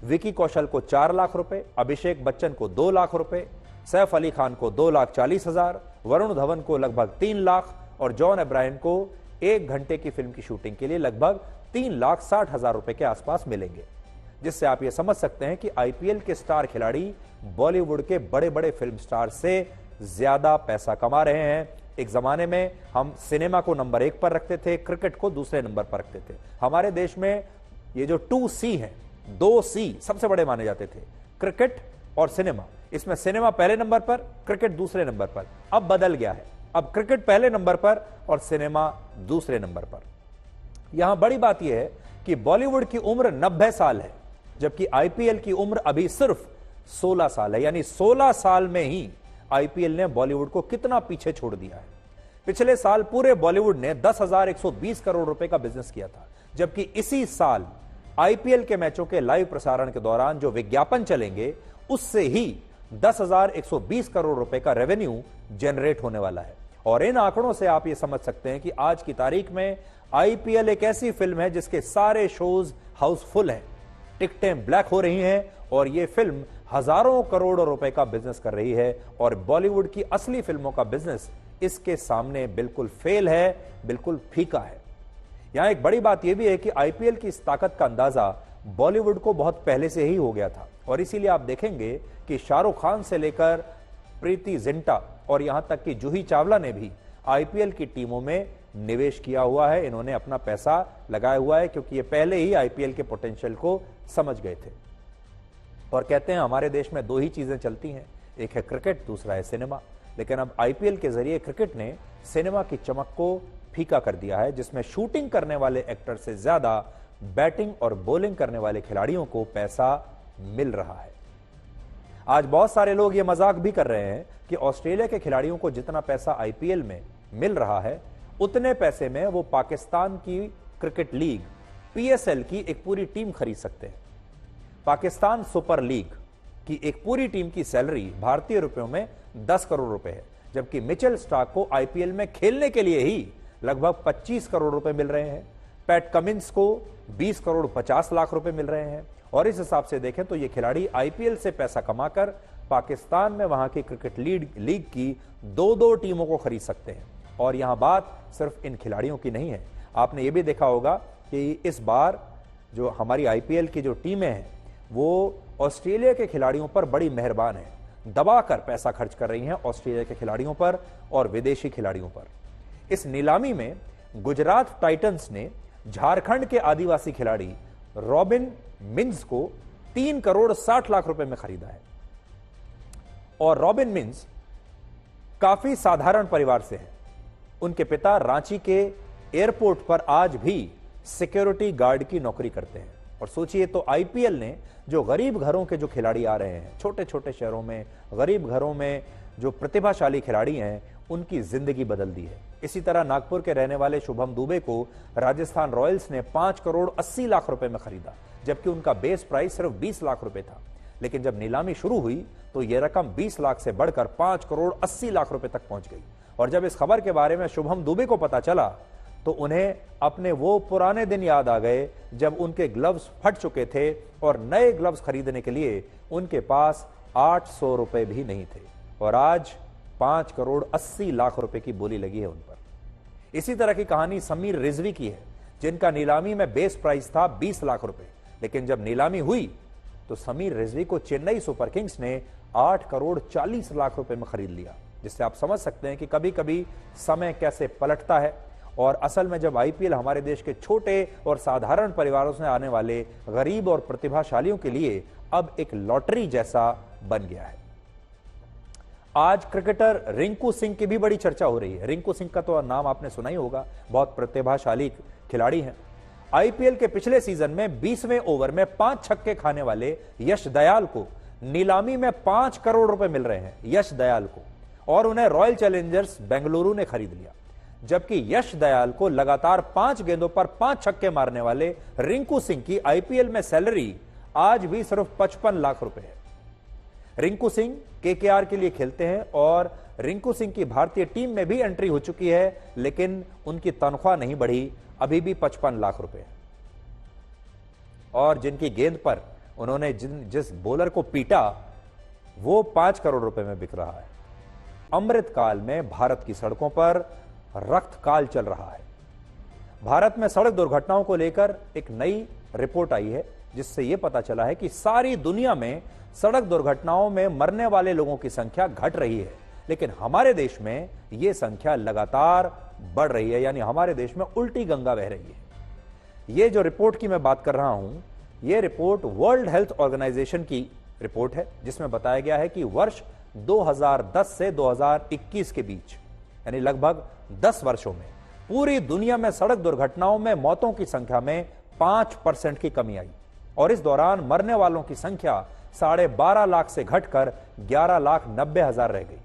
विकी कौशल को 4 लाख रुपए, अभिषेक बच्चन को 2 लाख रुपए, सैफ अली खान को 2,40,000, वरुण धवन को लगभग 3 लाख और जॉन अब्राहम को 1 घंटे की फिल्म की शूटिंग के लिए लगभग 3,60,000 रुपए के आसपास मिलेंगे। जिससे आप यह समझ सकते हैं कि आईपीएल के स्टार खिलाड़ी बॉलीवुड के बड़े बड़े फिल्म स्टार से ज्यादा पैसा कमा रहे हैं। एक जमाने में हम सिनेमा को नंबर 1 पर रखते थे, क्रिकेट को दूसरे नंबर पर रखते थे। हमारे देश में ये जो 2C हैं, 2C सबसे बड़े माने जाते थे, क्रिकेट और सिनेमा। इसमें सिनेमा पहले नंबर पर, क्रिकेट दूसरे नंबर पर। अब बदल गया है, अब क्रिकेट पहले नंबर पर और सिनेमा दूसरे नंबर पर। यहां बड़ी बात यह है कि बॉलीवुड की उम्र 90 साल है, जबकि आईपीएल की उम्र अभी सिर्फ 16 साल है। यानी 16 साल में ही आईपीएल ने बॉलीवुड को कितना पीछे छोड़ दिया है। पिछले साल पूरे बॉलीवुड ने 10,120 करोड़ रुपए का बिजनेस किया था, जबकि इसी साल आईपीएल के मैचों के लाइव प्रसारण के दौरान जो विज्ञापन चलेंगे उससे ही 10,120 करोड़ रुपए का रेवेन्यू जनरेट होने वाला है। और इन आंकड़ों से आप यह समझ सकते हैं कि आज की तारीख में आईपीएल एक ऐसी फिल्म है जिसके सारे शोज हाउसफुल हैं, टिकटें ब्लैक हो रही हैं और यह फिल्म हजारों करोड़ रुपए का बिजनेस कर रही है। और बॉलीवुड की असली फिल्मों का बिजनेस इसके सामने बिल्कुल फेल है, बिल्कुल फीका है। यहां एक बड़ी बात यह भी है कि आईपीएल की इस ताकत का अंदाजा बॉलीवुड को बहुत पहले से ही हो गया था और इसीलिए आप देखेंगे कि शाहरुख खान से लेकर प्रीति जिंटा और यहां तक कि जूही चावला ने भी आईपीएल की टीमों में निवेश किया हुआ है। इन्होंने अपना पैसा लगाया हुआ है क्योंकि ये पहले ही आईपीएल के पोटेंशियल को समझ गए थे। और कहते हैं हमारे देश में 2 ही चीजें चलती हैं, एक है क्रिकेट, दूसरा है सिनेमा। लेकिन अब आईपीएल के जरिए क्रिकेट ने सिनेमा की चमक को फीका कर दिया है, जिसमें शूटिंग करने वाले एक्टर से ज्यादा बैटिंग और बॉलिंग करने वाले खिलाड़ियों को पैसा मिल रहा है। आज बहुत सारे लोग ये मजाक भी कर रहे हैं कि ऑस्ट्रेलिया के खिलाड़ियों को जितना पैसा आईपीएल में मिल रहा है उतने पैसे में वो पाकिस्तान की क्रिकेट लीग पीएसएल की एक पूरी टीम खरीद सकते हैं। पाकिस्तान सुपर लीग की एक पूरी टीम की सैलरी भारतीय रुपयों में 10 करोड़ रुपए है, जबकि मिचेल स्टार्क को आईपीएल में खेलने के लिए ही लगभग 25 करोड़ रुपए मिल रहे हैं। पैट कमिंस को 20 करोड़ 50 लाख रुपए मिल रहे हैं। और इस हिसाब से देखें तो ये खिलाड़ी आईपीएल से पैसा कमाकर पाकिस्तान में वहां की क्रिकेट लीग की 2-2 टीमों को खरीद सकते हैं। और यहां बात सिर्फ इन खिलाड़ियों की नहीं है, आपने ये भी देखा होगा कि इस बार जो हमारी आईपीएल की जो टीमें हैं वो ऑस्ट्रेलिया के खिलाड़ियों पर बड़ी मेहरबान है, दबाकर पैसा खर्च कर रही हैं ऑस्ट्रेलिया के खिलाड़ियों पर और विदेशी खिलाड़ियों पर। इस नीलामी में गुजरात टाइटंस ने झारखंड के आदिवासी खिलाड़ी रॉबिन मिन्स को 3 करोड़ 60 लाख रुपए में खरीदा है। और रॉबिन मिन्स काफी साधारण परिवार से हैं। उनके पिता रांची के एयरपोर्ट पर आज भी सिक्योरिटी गार्ड की नौकरी करते हैं। और सोचिए तो आईपीएल ने जो गरीब घरों के जो खिलाड़ी आ रहे हैं, छोटे छोटे शहरों में गरीब घरों में जो प्रतिभाशाली खिलाड़ी हैं, उनकी जिंदगी बदल दी है। इसी तरह नागपुर के रहने वाले शुभम दुबे को राजस्थान रॉयल्स ने 5 करोड़ 80 लाख रुपए में खरीदा, जबकि उनका बेस प्राइस सिर्फ 20 लाख रुपए था। लेकिन जब नीलामी शुरू हुई तो यह रकम 20 लाख से बढ़कर 5 करोड़ 80 लाख रुपए तक पहुंच गई। और जब इस खबर के बारे में शुभम दुबे को पता चला तो उन्हें अपने वो पुराने दिन याद आ गए जब उनके ग्लव्स फट चुके थे और नए ग्लव्स खरीदने के लिए उनके पास 800 रुपए भी नहीं थे। और आज 5 करोड़ 80 लाख रुपए की बोली लगी है उन पर। इसी तरह की कहानी समीर रिजवी की है, जिनका नीलामी में बेस प्राइस था 20 लाख रुपए। लेकिन जब नीलामी हुई तो समीर रिजवी को चेन्नई सुपर किंग्स ने 8 करोड़ 40 लाख रुपए में खरीद लिया, जिससे आप समझ सकते हैं कि कभी कभी समय कैसे पलटता है। और असल में जब आईपीएल हमारे देश के छोटे और साधारण परिवारों से आने वाले गरीब और प्रतिभाशालियों के लिए अब एक लॉटरी जैसा बन गया है। आज क्रिकेटर रिंकू सिंह की भी बड़ी चर्चा हो रही है। रिंकू सिंह का तो नाम आपने सुना ही होगा, बहुत प्रतिभाशाली खिलाड़ी हैं। आईपीएल के पिछले सीजन में 20वें ओवर में 5 छक्के खाने वाले यश दयाल को नीलामी में 5 करोड़ रुपए मिल रहे हैं, यश दयाल को, और उन्हें रॉयल चैलेंजर्स बेंगलुरु ने खरीद लिया। जबकि यश दयाल को लगातार 5 गेंदों पर 5 छक्के मारने वाले रिंकू सिंह की आईपीएल में सैलरी आज भी सिर्फ 55 लाख रुपए है। रिंकू सिंह केकेआर के लिए खेलते हैं और रिंकू सिंह की भारतीय टीम में भी एंट्री हो चुकी है, लेकिन उनकी तनख्वाह नहीं बढ़ी, अभी भी 55 लाख रुपए। और जिनकी गेंद पर उन्होंने जिस बॉलर को पीटा वो 5 करोड़ रुपए में बिक रहा है। अमृतकाल में भारत की सड़कों पर रक्तकाल चल रहा है। भारत में सड़क दुर्घटनाओं को लेकर एक नई रिपोर्ट आई है, जिससे यह पता चला है कि सारी दुनिया में सड़क दुर्घटनाओं में मरने वाले लोगों की संख्या घट रही है, लेकिन हमारे देश में यह संख्या लगातार बढ़ रही है, यानी हमारे देश में उल्टी गंगा बह रही है। यह जो रिपोर्ट की मैं बात कर रहा हूं, यह रिपोर्ट वर्ल्ड हेल्थ ऑर्गेनाइजेशन की रिपोर्ट है, जिसमें बताया गया है कि वर्ष 2010 से 2021 के बीच, यानी लगभग 10 वर्षों में पूरी दुनिया में सड़क दुर्घटनाओं में मौतों की संख्या में 5% की कमी आई। और इस दौरान मरने वालों की संख्या 12.5 लाख से घटकर 11,90,000 रह गई।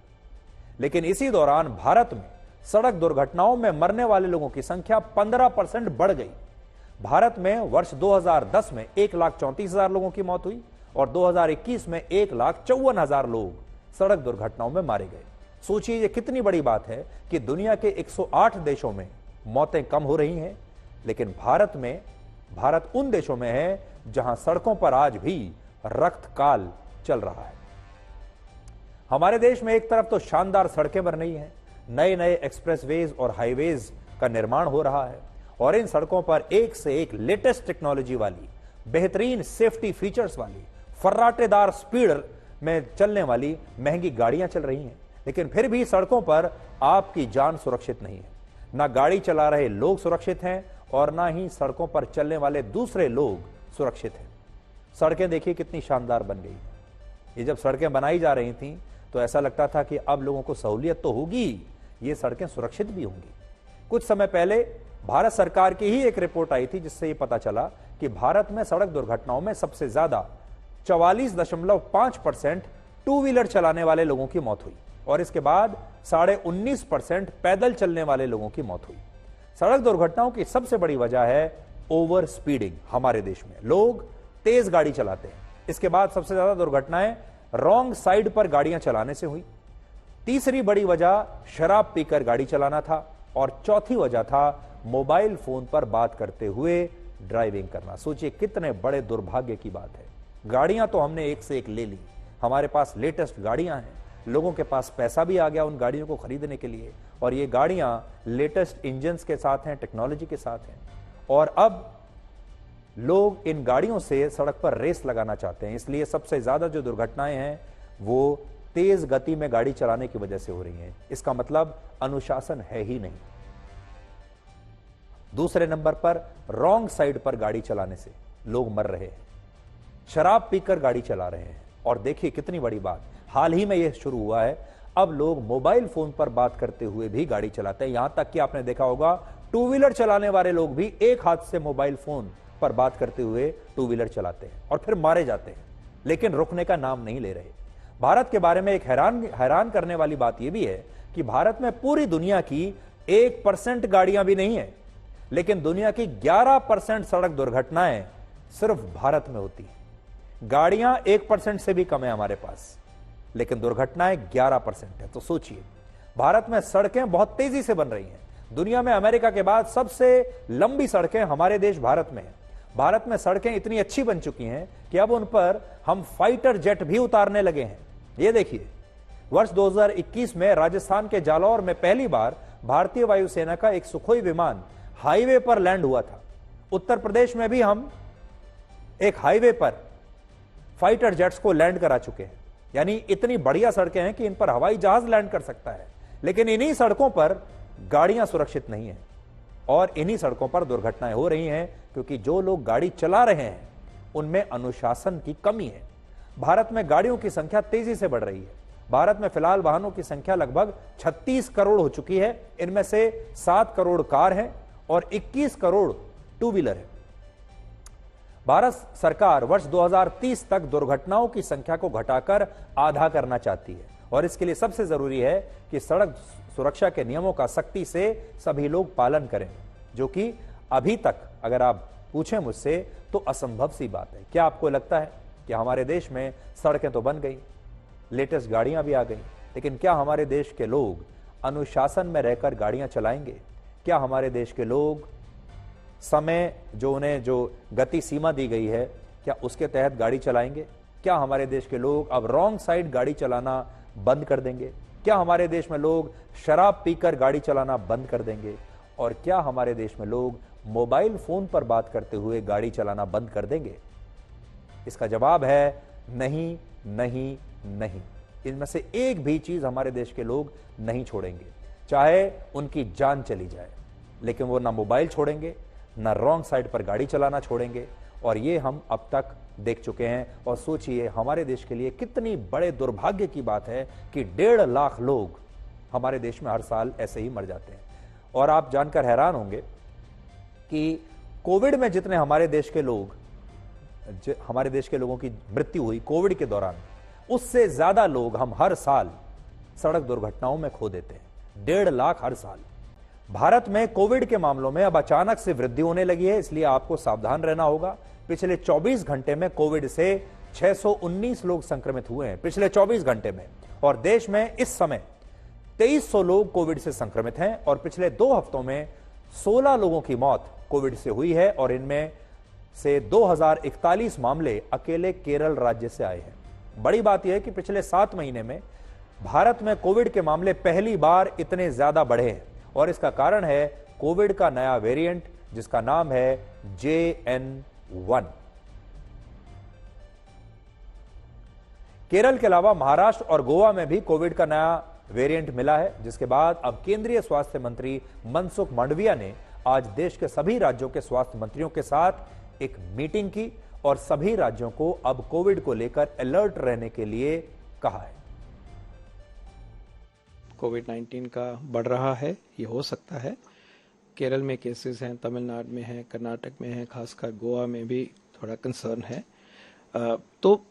लेकिन इसी दौरान भारत में सड़क दुर्घटनाओं में मरने वाले लोगों की संख्या 15% बढ़ गई। भारत में वर्ष 2010 में 1,34,000 लोगों की मौत हुई और 2021 में 1,54,000 लोग सड़क दुर्घटनाओं में मारे गए। सोचिए ये कितनी बड़ी बात है कि दुनिया के 108 देशों में मौतें कम हो रही हैं, लेकिन भारत उन देशों में है जहां सड़कों पर आज भी रक्तकाल चल रहा है। हमारे देश में एक तरफ तो शानदार सड़कें बन रही हैं, नए नए एक्सप्रेसवेज और हाईवेज का निर्माण हो रहा है और इन सड़कों पर एक से एक लेटेस्ट टेक्नोलॉजी वाली, बेहतरीन सेफ्टी फीचर्स वाली, फर्राटेदार स्पीड में चलने वाली महंगी गाड़ियां चल रही हैं। लेकिन फिर भी सड़कों पर आपकी जान सुरक्षित नहीं है। ना गाड़ी चला रहे लोग सुरक्षित हैं और ना ही सड़कों पर चलने वाले दूसरे लोग सुरक्षित हैं। सड़कें देखिए कितनी शानदार बन गई। ये जब सड़कें बनाई जा रही थी तो ऐसा लगता था कि अब लोगों को सहूलियत तो होगी, ये सड़कें सुरक्षित भी होंगी। कुछ समय पहले भारत सरकार की ही एक रिपोर्ट आई थी, जिससे ये पता चला कि भारत में सड़क दुर्घटनाओं में सबसे ज्यादा 44.5% टू व्हीलर चलाने वाले लोगों की मौत हुई और इसके बाद 19.5% पैदल चलने वाले लोगों की मौत हुई। सड़क दुर्घटनाओं की सबसे बड़ी वजह है ओवर स्पीडिंग। हमारे देश में लोग तेज गाड़ी चलाते हैं। इसके बाद सबसे ज्यादा दुर्घटनाएं रॉन्ग साइड पर गाड़ियां चलाने से हुई। तीसरी बड़ी वजह शराब पीकर गाड़ी चलाना था और चौथी वजह था मोबाइल फोन पर बात करते हुए ड्राइविंग करना। सोचिए कितने बड़े दुर्भाग्य की बात है। गाड़ियां तो हमने एक से एक ले ली, हमारे पास लेटेस्ट गाड़ियां हैं, लोगों के पास पैसा भी आ गया उन गाड़ियों को खरीदने के लिए और ये गाड़ियां लेटेस्ट इंजन्स के साथ हैं, टेक्नोलॉजी के साथ हैं और अब लोग इन गाड़ियों से सड़क पर रेस लगाना चाहते हैं। इसलिए सबसे ज्यादा जो दुर्घटनाएं हैं वो तेज गति में गाड़ी चलाने की वजह से हो रही हैं। इसका मतलब अनुशासन है ही नहीं। दूसरे नंबर पर रॉन्ग साइड पर गाड़ी चलाने से लोग मर रहे हैं, शराब पीकर गाड़ी चला रहे हैं और देखिए कितनी बड़ी बात, हाल ही में यह शुरू हुआ है, अब लोग मोबाइल फोन पर बात करते हुए भी गाड़ी चलाते हैं। यहां तक कि आपने देखा होगा टू व्हीलर चलाने वाले लोग भी एक हाथ से मोबाइल फोन पर बात करते हुए टू व्हीलर चलाते हैं और फिर मारे जाते हैं, लेकिन रुकने का नाम नहीं ले रहे। भारत के बारे में एक हैरान करने वाली बात यह भी है कि भारत में पूरी दुनिया की 1% गाड़ियां भी नहीं है, लेकिन दुनिया की 11% सड़क दुर्घटनाएं सिर्फ भारत में होती है। गाड़ियां 1% से भी कम है हमारे पास, लेकिन दुर्घटनाएं 11% है। तो सोचिए, भारत में सड़कें बहुत तेजी से बन रही हैं। दुनिया में अमेरिका के बाद सबसे लंबी सड़कें हमारे देश भारत में हैं। भारत में सड़कें इतनी अच्छी बन चुकी हैं कि अब उन पर हम फाइटर जेट भी उतारने लगे हैं। ये देखिए, वर्ष 2021 में राजस्थान के जालौर में पहली बार भारतीय वायुसेना का एक सुखोई विमान हाईवे पर लैंड हुआ था। उत्तर प्रदेश में भी हम एक हाईवे पर फाइटर जेट्स को लैंड करा चुके हैं। यानी इतनी बढ़िया सड़कें हैं कि इन पर हवाई जहाज लैंड कर सकता है, लेकिन इन्हीं सड़कों पर गाड़ियां सुरक्षित नहीं हैं और इन्हीं सड़कों पर दुर्घटनाएं हो रही हैं क्योंकि जो लोग गाड़ी चला रहे हैं उनमें अनुशासन की कमी है। भारत में गाड़ियों की संख्या तेजी से बढ़ रही है। भारत में फिलहाल वाहनों की संख्या लगभग 36 करोड़ हो चुकी है। इनमें से 7 करोड़ कार हैं और 21 करोड़ टू व्हीलर है। भारत सरकार वर्ष 2030 तक दुर्घटनाओं की संख्या को घटाकर आधा करना चाहती है और इसके लिए सबसे जरूरी है कि सड़क सुरक्षा के नियमों का सख्ती से सभी लोग पालन करें, जो कि अभी तक अगर आप पूछें मुझसे तो असंभव सी बात है। क्या आपको लगता है कि हमारे देश में सड़कें तो बन गई, लेटेस्ट गाड़ियां भी आ गई, लेकिन क्या हमारे देश के लोग अनुशासन में रहकर गाड़ियां चलाएंगे? क्या हमारे देश के लोग समय उन्हें जो गति सीमा दी गई है, क्या उसके तहत गाड़ी चलाएंगे? क्या हमारे देश के लोग अब रॉन्ग साइड गाड़ी चलाना बंद कर देंगे? क्या हमारे देश में लोग शराब पीकर गाड़ी चलाना बंद कर देंगे? और क्या हमारे देश में लोग मोबाइल फोन पर बात करते हुए गाड़ी चलाना बंद कर देंगे? इसका जवाब है नहीं, नहीं, नहीं। इनमें से एक भी चीज हमारे देश के लोग नहीं छोड़ेंगे, चाहे उनकी जान चली जाए, लेकिन वो ना मोबाइल छोड़ेंगे, ना रॉन्ग साइड पर गाड़ी चलाना छोड़ेंगे। और ये हम अब तक देख चुके हैं। और सोचिए, हमारे देश के लिए कितनी बड़े दुर्भाग्य की बात है कि 1.5 लाख लोग हमारे देश में हर साल ऐसे ही मर जाते हैं। और आप जानकर हैरान होंगे कि कोविड में जितने हमारे देश के लोगों की मृत्यु हुई कोविड के दौरान, उससे ज्यादा लोग हम हर साल सड़क दुर्घटनाओं में खो देते हैं। 1.5 लाख हर साल। भारत में कोविड के मामलों में अब अचानक से वृद्धि होने लगी है, इसलिए आपको सावधान रहना होगा। पिछले 24 घंटे में कोविड से 619 लोग संक्रमित हुए हैं, पिछले 24 घंटे में। और देश में इस समय 2300 लोग कोविड से संक्रमित हैं और पिछले 2 हफ्तों में 16 लोगों की मौत कोविड से हुई है और इनमें से 2041 मामले अकेले केरल राज्य से आए हैं। बड़ी बात यह है कि पिछले 7 महीने में भारत में कोविड के मामले पहली बार इतने ज्यादा बढ़े हैं और इसका कारण है कोविड का नया वेरिएंट जिसका नाम है JN1। केरल के अलावा महाराष्ट्र और गोवा में भी कोविड का नया वेरिएंट मिला है, जिसके बाद अब केंद्रीय स्वास्थ्य मंत्री मनसुख मांडविया ने आज देश के सभी राज्यों के स्वास्थ्य मंत्रियों के साथ एक मीटिंग की और सभी राज्यों को अब कोविड को लेकर अलर्ट रहने के लिए कहा है। कोविड-19 का बढ़ रहा है, ये हो सकता है। केरल में केसेस हैं, तमिलनाडु में है, कर्नाटक में है, खासकर गोवा में भी थोड़ा कंसर्न है। तो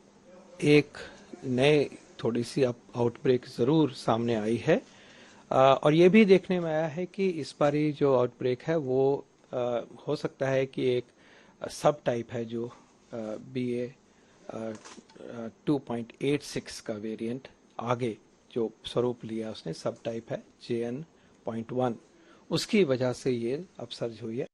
एक नए थोड़ी सी आउटब्रेक ज़रूर सामने आई है और ये भी देखने में आया है कि इस बारी जो आउटब्रेक है वो हो सकता है कि एक सब टाइप है जो BA 2.86 का वेरिएंट आगे जो स्वरूप लिया उसने, सब टाइप है JN.1, उसकी वजह से ये अपसर्ज हुई है।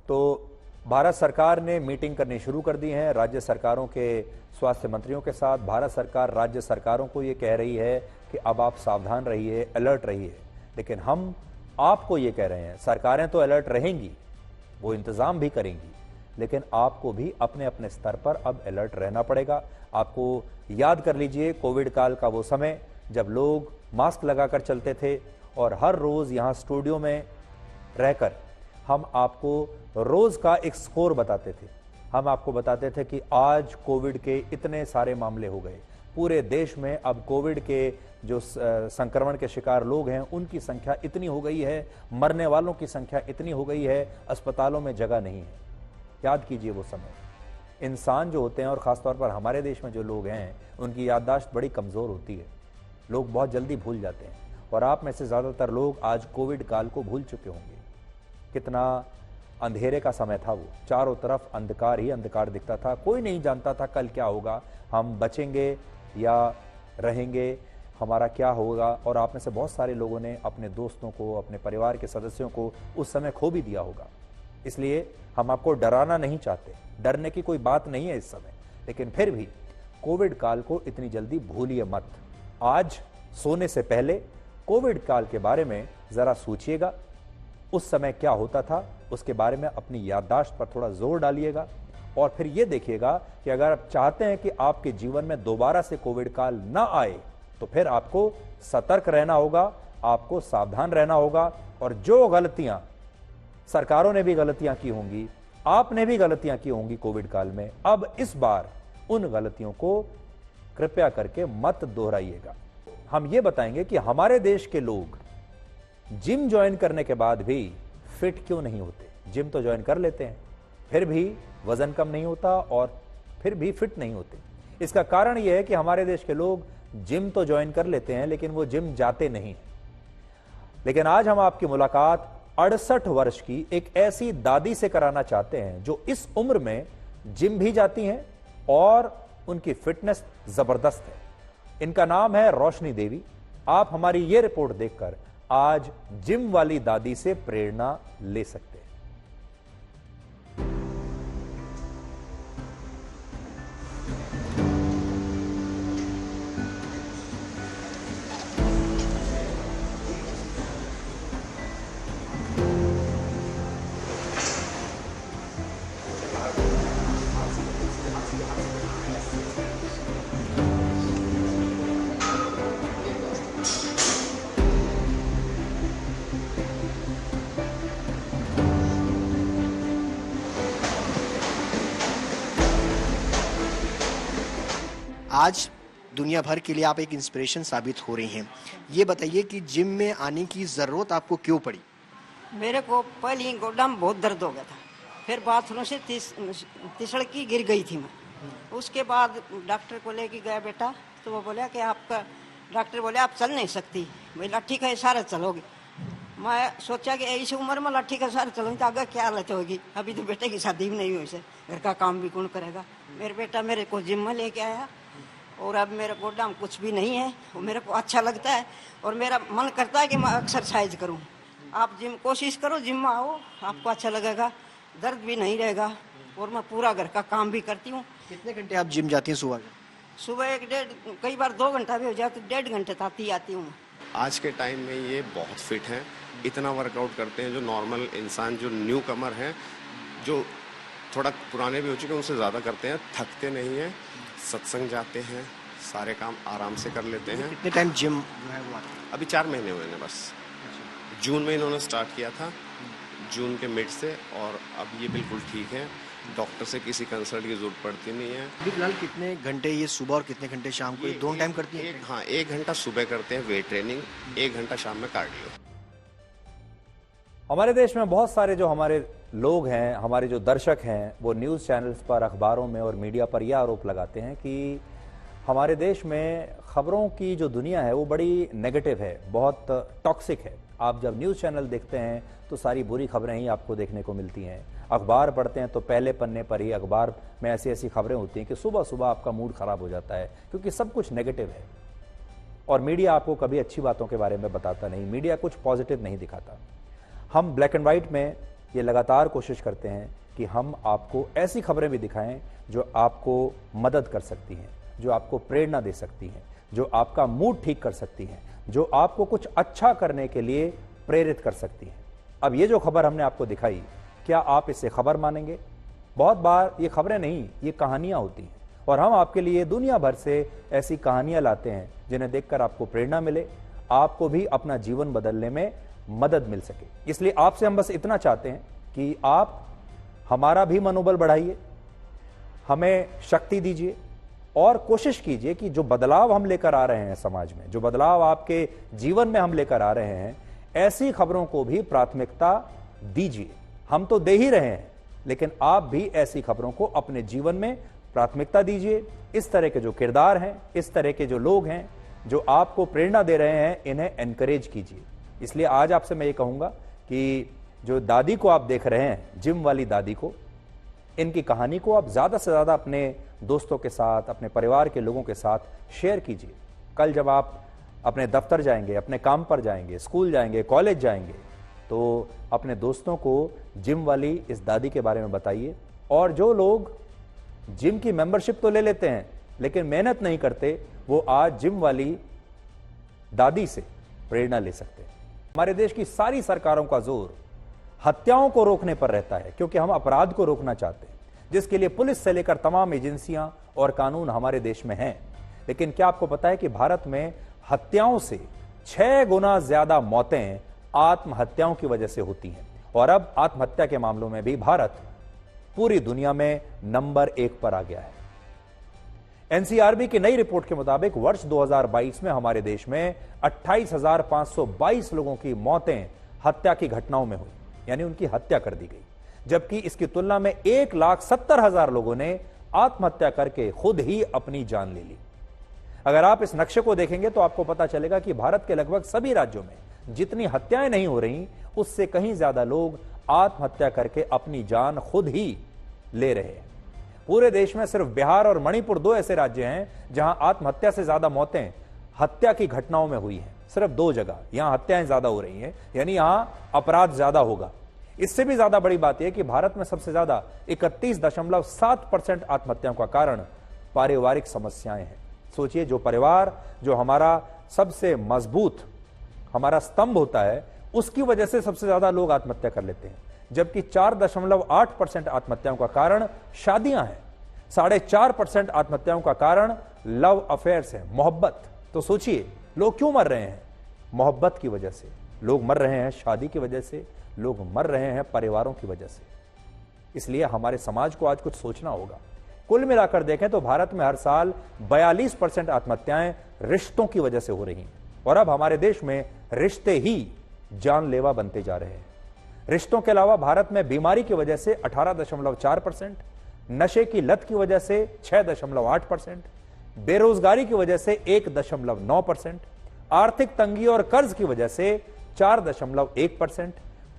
तो भारत सरकार ने मीटिंग करनी शुरू कर दी है राज्य सरकारों के स्वास्थ्य मंत्रियों के साथ। भारत सरकार राज्य सरकारों को ये कह रही है कि अब आप सावधान रहिए, अलर्ट रहिए, लेकिन हम आपको ये कह रहे हैं सरकारें तो अलर्ट रहेंगी, वो इंतजाम भी करेंगी, लेकिन आपको भी अपने अपने स्तर पर अब अलर्ट रहना पड़ेगा। आपको याद कर लीजिए कोविड काल का वो समय जब लोग मास्क लगाकर चलते थे और हर रोज यहां स्टूडियो में रहकर हम आपको रोज का एक स्कोर बताते थे। हम आपको बताते थे कि आज कोविड के इतने सारे मामले हो गए, पूरे देश में अब कोविड के जो संक्रमण के शिकार लोग हैं उनकी संख्या इतनी हो गई है, मरने वालों की संख्या इतनी हो गई है, अस्पतालों में जगह नहीं है। याद कीजिए वो समय। इंसान जो होते हैं और ख़ासतौर पर हमारे देश में जो लोग हैं उनकी याददाश्त बड़ी कमज़ोर होती है, लोग बहुत जल्दी भूल जाते हैं। और आप में से ज़्यादातर लोग आज कोविड काल को भूल चुके होंगे। कितना अंधेरे का समय था वो, चारों तरफ अंधकार ही अंधकार दिखता था, कोई नहीं जानता था कल क्या होगा, हम बचेंगे या रहेंगे, हमारा क्या होगा। और आप में से बहुत सारे लोगों ने अपने दोस्तों को, अपने परिवार के सदस्यों को उस समय खो भी दिया होगा। इसलिए हम आपको डराना नहीं चाहते, डरने की कोई बात नहीं है इस समय, लेकिन फिर भी कोविड काल को इतनी जल्दी भूलिए मत। आज सोने से पहले कोविड काल के बारे में जरा सोचिएगा, उस समय क्या होता था, उसके बारे में अपनी याददाश्त पर थोड़ा जोर डालिएगा। और फिर यह देखिएगा कि अगर आप चाहते हैं कि आपके जीवन में दोबारा से कोविड काल ना आए तो फिर आपको सतर्क रहना होगा, आपको सावधान रहना होगा। और जो गलतियां सरकारों ने भी गलतियां की होंगी, आपने भी गलतियां की होंगी कोविड काल में, अब इस बार उन गलतियों को कृपया करके मत दोहराइएगा। हम ये बताएंगे कि हमारे देश के लोग जिम ज्वाइन करने के बाद भी फिट क्यों नहीं होते। जिम तो ज्वाइन कर लेते हैं, फिर भी वजन कम नहीं होता और फिर भी फिट नहीं होते। इसका कारण यह है कि हमारे देश के लोग जिम तो ज्वाइन कर लेते हैं लेकिन वो जिम जाते नहीं। लेकिन आज हम आपकी मुलाकात 68 वर्ष की एक ऐसी दादी से कराना चाहते हैं जो इस उम्र में जिम भी जाती हैं और उनकी फिटनेस जबरदस्त है। इनका नाम है रोशनी देवी। आप हमारी ये रिपोर्ट देखकर आज जिम वाली दादी से प्रेरणा ले सकते हैं। आज दुनिया भर के लिए आप एक इंस्पिरेशन साबित हो रही हैं। ये बताइए कि जिम में आने की ज़रूरत आपको क्यों पड़ी? मेरे को पहले ही गोड्डा में बहुत दर्द हो गया था, फिर बाथरूम से तिसड़ की गिर गई थी मैं। उसके बाद डॉक्टर को लेके गया बेटा, तो वो बोला कि आपका, डॉक्टर बोले आप चल नहीं सकती। मैं लाठी का इशारा चलोगी। मैं सोचा कि इस उम्र में लाठी का इशारा चलूँगी तो आगे क्या हालत होगी। अभी तो बेटे की शादी भी नहीं हुई से, घर का काम भी कौन करेगा। मेरे बेटा मेरे को जिम में लेके आया और अब मेरे गोड्डा में कुछ भी नहीं है। वो मेरे को अच्छा लगता है और मेरा मन करता है कि मैं एक्सरसाइज करूं। आप जिम कोशिश करो, जिम में आओ, आपको अच्छा लगेगा, दर्द भी नहीं रहेगा और मैं पूरा घर का काम भी करती हूँ। कितने घंटे आप जिम जाती हैं सुबह? सुबह 1-1.5, कई बार 2 घंटा भी हो जाए तो 1.5 घंटे आती हूँ। आज के टाइम में ये बहुत फिट हैं, इतना वर्कआउट करते हैं जो नॉर्मल इंसान, जो न्यू कमर हैं, जो थोड़ा पुराने भी हो चुके हैं, उनसे ज़्यादा करते हैं, थकते नहीं हैं, सत्संग जाते हैं, सारे काम आराम से कर लेते हैं। कितने टाइम जिम जो है वो आता है? अभी 4 महीने हुए हैं बस। जून में इन्होंने स्टार्ट किया था, जून के मिड से, और अब ये बिल्कुल ठीक है। डॉक्टर से किसी कंसल्ट की जरूरत पड़ती नहीं है। अभी फिलहाल कितने घंटे ये सुबह और कितने घंटे शाम को, 2 टाइम करती है? हाँ, 1 घंटा सुबह करते हैं वेट ट्रेनिंग, 1 घंटा शाम में कार्डियो। हमारे देश में बहुत सारे जो हमारे लोग हैं, हमारे जो दर्शक हैं, वो न्यूज़ चैनल्स पर, अखबारों में और मीडिया पर यह आरोप लगाते हैं कि हमारे देश में खबरों की जो दुनिया है वो बड़ी नेगेटिव है, बहुत टॉक्सिक है। आप जब न्यूज़ चैनल देखते हैं तो सारी बुरी खबरें ही आपको देखने को मिलती हैं। अखबार पढ़ते हैं तो पहले पन्ने पर ही अखबार में ऐसी ऐसी खबरें होती हैं कि सुबह सुबह आपका मूड खराब हो जाता है, क्योंकि सब कुछ नेगेटिव है। और मीडिया आपको कभी अच्छी बातों के बारे में बताता नहीं, मीडिया कुछ पॉजिटिव नहीं दिखाता। हम ब्लैक एंड वाइट में ये लगातार कोशिश करते हैं कि हम आपको ऐसी खबरें भी दिखाएं जो आपको मदद कर सकती हैं, जो आपको प्रेरणा दे सकती हैं, जो आपका मूड ठीक कर सकती हैं, जो आपको कुछ अच्छा करने के लिए प्रेरित कर सकती हैं। अब ये जो खबर हमने आपको दिखाई, क्या आप इसे खबर मानेंगे? बहुत बार ये खबरें नहीं, ये कहानियां होती हैं, और हम आपके लिए दुनिया भर से ऐसी कहानियां लाते हैं जिन्हें देखकर आपको प्रेरणा मिले, आपको भी अपना जीवन बदलने में मदद मिल सके। इसलिए आपसे हम बस इतना चाहते हैं कि आप हमारा भी मनोबल बढ़ाइए, हमें शक्ति दीजिए, और कोशिश कीजिए कि जो बदलाव हम लेकर आ रहे हैं समाज में, जो बदलाव आपके जीवन में हम लेकर आ रहे हैं, ऐसी खबरों को भी प्राथमिकता दीजिए। हम तो दे ही रहे हैं, लेकिन आप भी ऐसी खबरों को अपने जीवन में प्राथमिकता दीजिए। इस तरह के जो किरदार हैं, इस तरह के जो लोग हैं जो आपको प्रेरणा दे रहे हैं, इन्हें एनकरेज कीजिए। इसलिए आज आपसे मैं ये कहूंगा कि जो दादी को आप देख रहे हैं, जिम वाली दादी को, इनकी कहानी को आप ज्यादा से ज्यादा अपने दोस्तों के साथ, अपने परिवार के लोगों के साथ शेयर कीजिए। कल जब आप अपने दफ्तर जाएंगे, अपने काम पर जाएंगे, स्कूल जाएंगे, कॉलेज जाएंगे, तो अपने दोस्तों को जिम वाली इस दादी के बारे में बताइए। और जो लोग जिम की मेंबरशिप तो ले लेते हैं लेकिन मेहनत नहीं करते, वो आज जिम वाली दादी से प्रेरणा ले सकते हैं। हमारे देश की सारी सरकारों का जोर हत्याओं को रोकने पर रहता है, क्योंकि हम अपराध को रोकना चाहते हैं, जिसके लिए पुलिस से लेकर तमाम एजेंसियां और कानून हमारे देश में हैं। लेकिन क्या आपको पता है कि भारत में हत्याओं से 6 गुना ज्यादा मौतें आत्महत्याओं की वजह से होती हैं, और अब आत्महत्या के मामलों में भी भारत पूरी दुनिया में नंबर 1 पर आ गया है। एनसीआरबी की नई रिपोर्ट के मुताबिक वर्ष 2022 में हमारे देश में 28,522 लोगों की मौतें हत्या की घटनाओं में हुई, यानी उनकी हत्या कर दी गई, जबकि इसकी तुलना में 1,70,000 लोगों ने आत्महत्या करके खुद ही अपनी जान ले ली। अगर आप इस नक्शे को देखेंगे तो आपको पता चलेगा कि भारत के लगभग सभी राज्यों में जितनी हत्याएं नहीं हो रही, उससे कहीं ज्यादा लोग आत्महत्या करके अपनी जान खुद ही ले रहे हैं। पूरे देश में सिर्फ बिहार और मणिपुर 2 ऐसे राज्य हैं जहां आत्महत्या से ज्यादा मौतें हत्या की घटनाओं में हुई हैं। सिर्फ 2 जगह यहां हत्याएं ज्यादा हो रही हैं, यानी यहां अपराध ज्यादा होगा। इससे भी ज्यादा बड़ी बात यह कि भारत में सबसे ज्यादा 31.7% आत्महत्याओं का कारण पारिवारिक समस्याएं हैं। सोचिए, जो परिवार, जो हमारा सबसे मजबूत हमारा स्तंभ होता है, उसकी वजह से सबसे ज्यादा लोग आत्महत्या कर लेते हैं, जबकि 4.8% आत्महत्याओं का कारण शादियां हैं। 4.5% आत्महत्याओं का कारण लव अफेयर्स है, मोहब्बत। तो सोचिए, लोग क्यों मर रहे हैं? मोहब्बत की वजह से लोग मर रहे हैं, शादी की वजह से लोग मर रहे हैं, परिवारों की वजह से। इसलिए हमारे समाज को आज कुछ सोचना होगा। कुल मिलाकर देखें तो भारत में हर साल 42% आत्महत्याएं रिश्तों की वजह से हो रही हैं, और अब हमारे देश में रिश्ते ही जानलेवा बनते जा रहे हैं। रिश्तों के अलावा भारत में बीमारी की वजह से 18.4%, नशे की लत की वजह से 6.8%, बेरोजगारी की वजह से 1.9%, आर्थिक तंगी और कर्ज की वजह से 4.1%,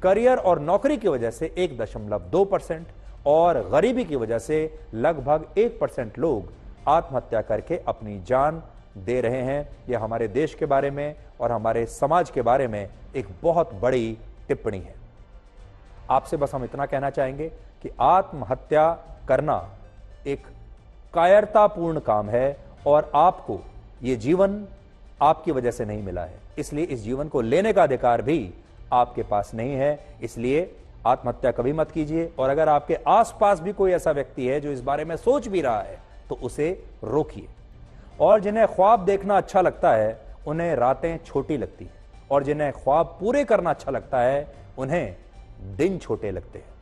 करियर और नौकरी की वजह से 1.2% और गरीबी की वजह से लगभग 1% लोग आत्महत्या करके अपनी जान दे रहे हैं। यह हमारे देश के बारे में और हमारे समाज के बारे में एक बहुत बड़ी टिप्पणी है। आपसे बस हम इतना कहना चाहेंगे कि आत्महत्या करना एक कायरतापूर्ण काम है, और आपको यह जीवन आपकी वजह से नहीं मिला है, इसलिए इस जीवन को लेने का अधिकार भी आपके पास नहीं है। इसलिए आत्महत्या कभी मत कीजिए, और अगर आपके आसपास भी कोई ऐसा व्यक्ति है जो इस बारे में सोच भी रहा है तो उसे रोकिए। और जिन्हें ख्वाब देखना अच्छा लगता है उन्हें रातें छोटी लगती हैं, और जिन्हें ख्वाब पूरे करना अच्छा लगता है उन्हें दिन छोटे लगते हैं।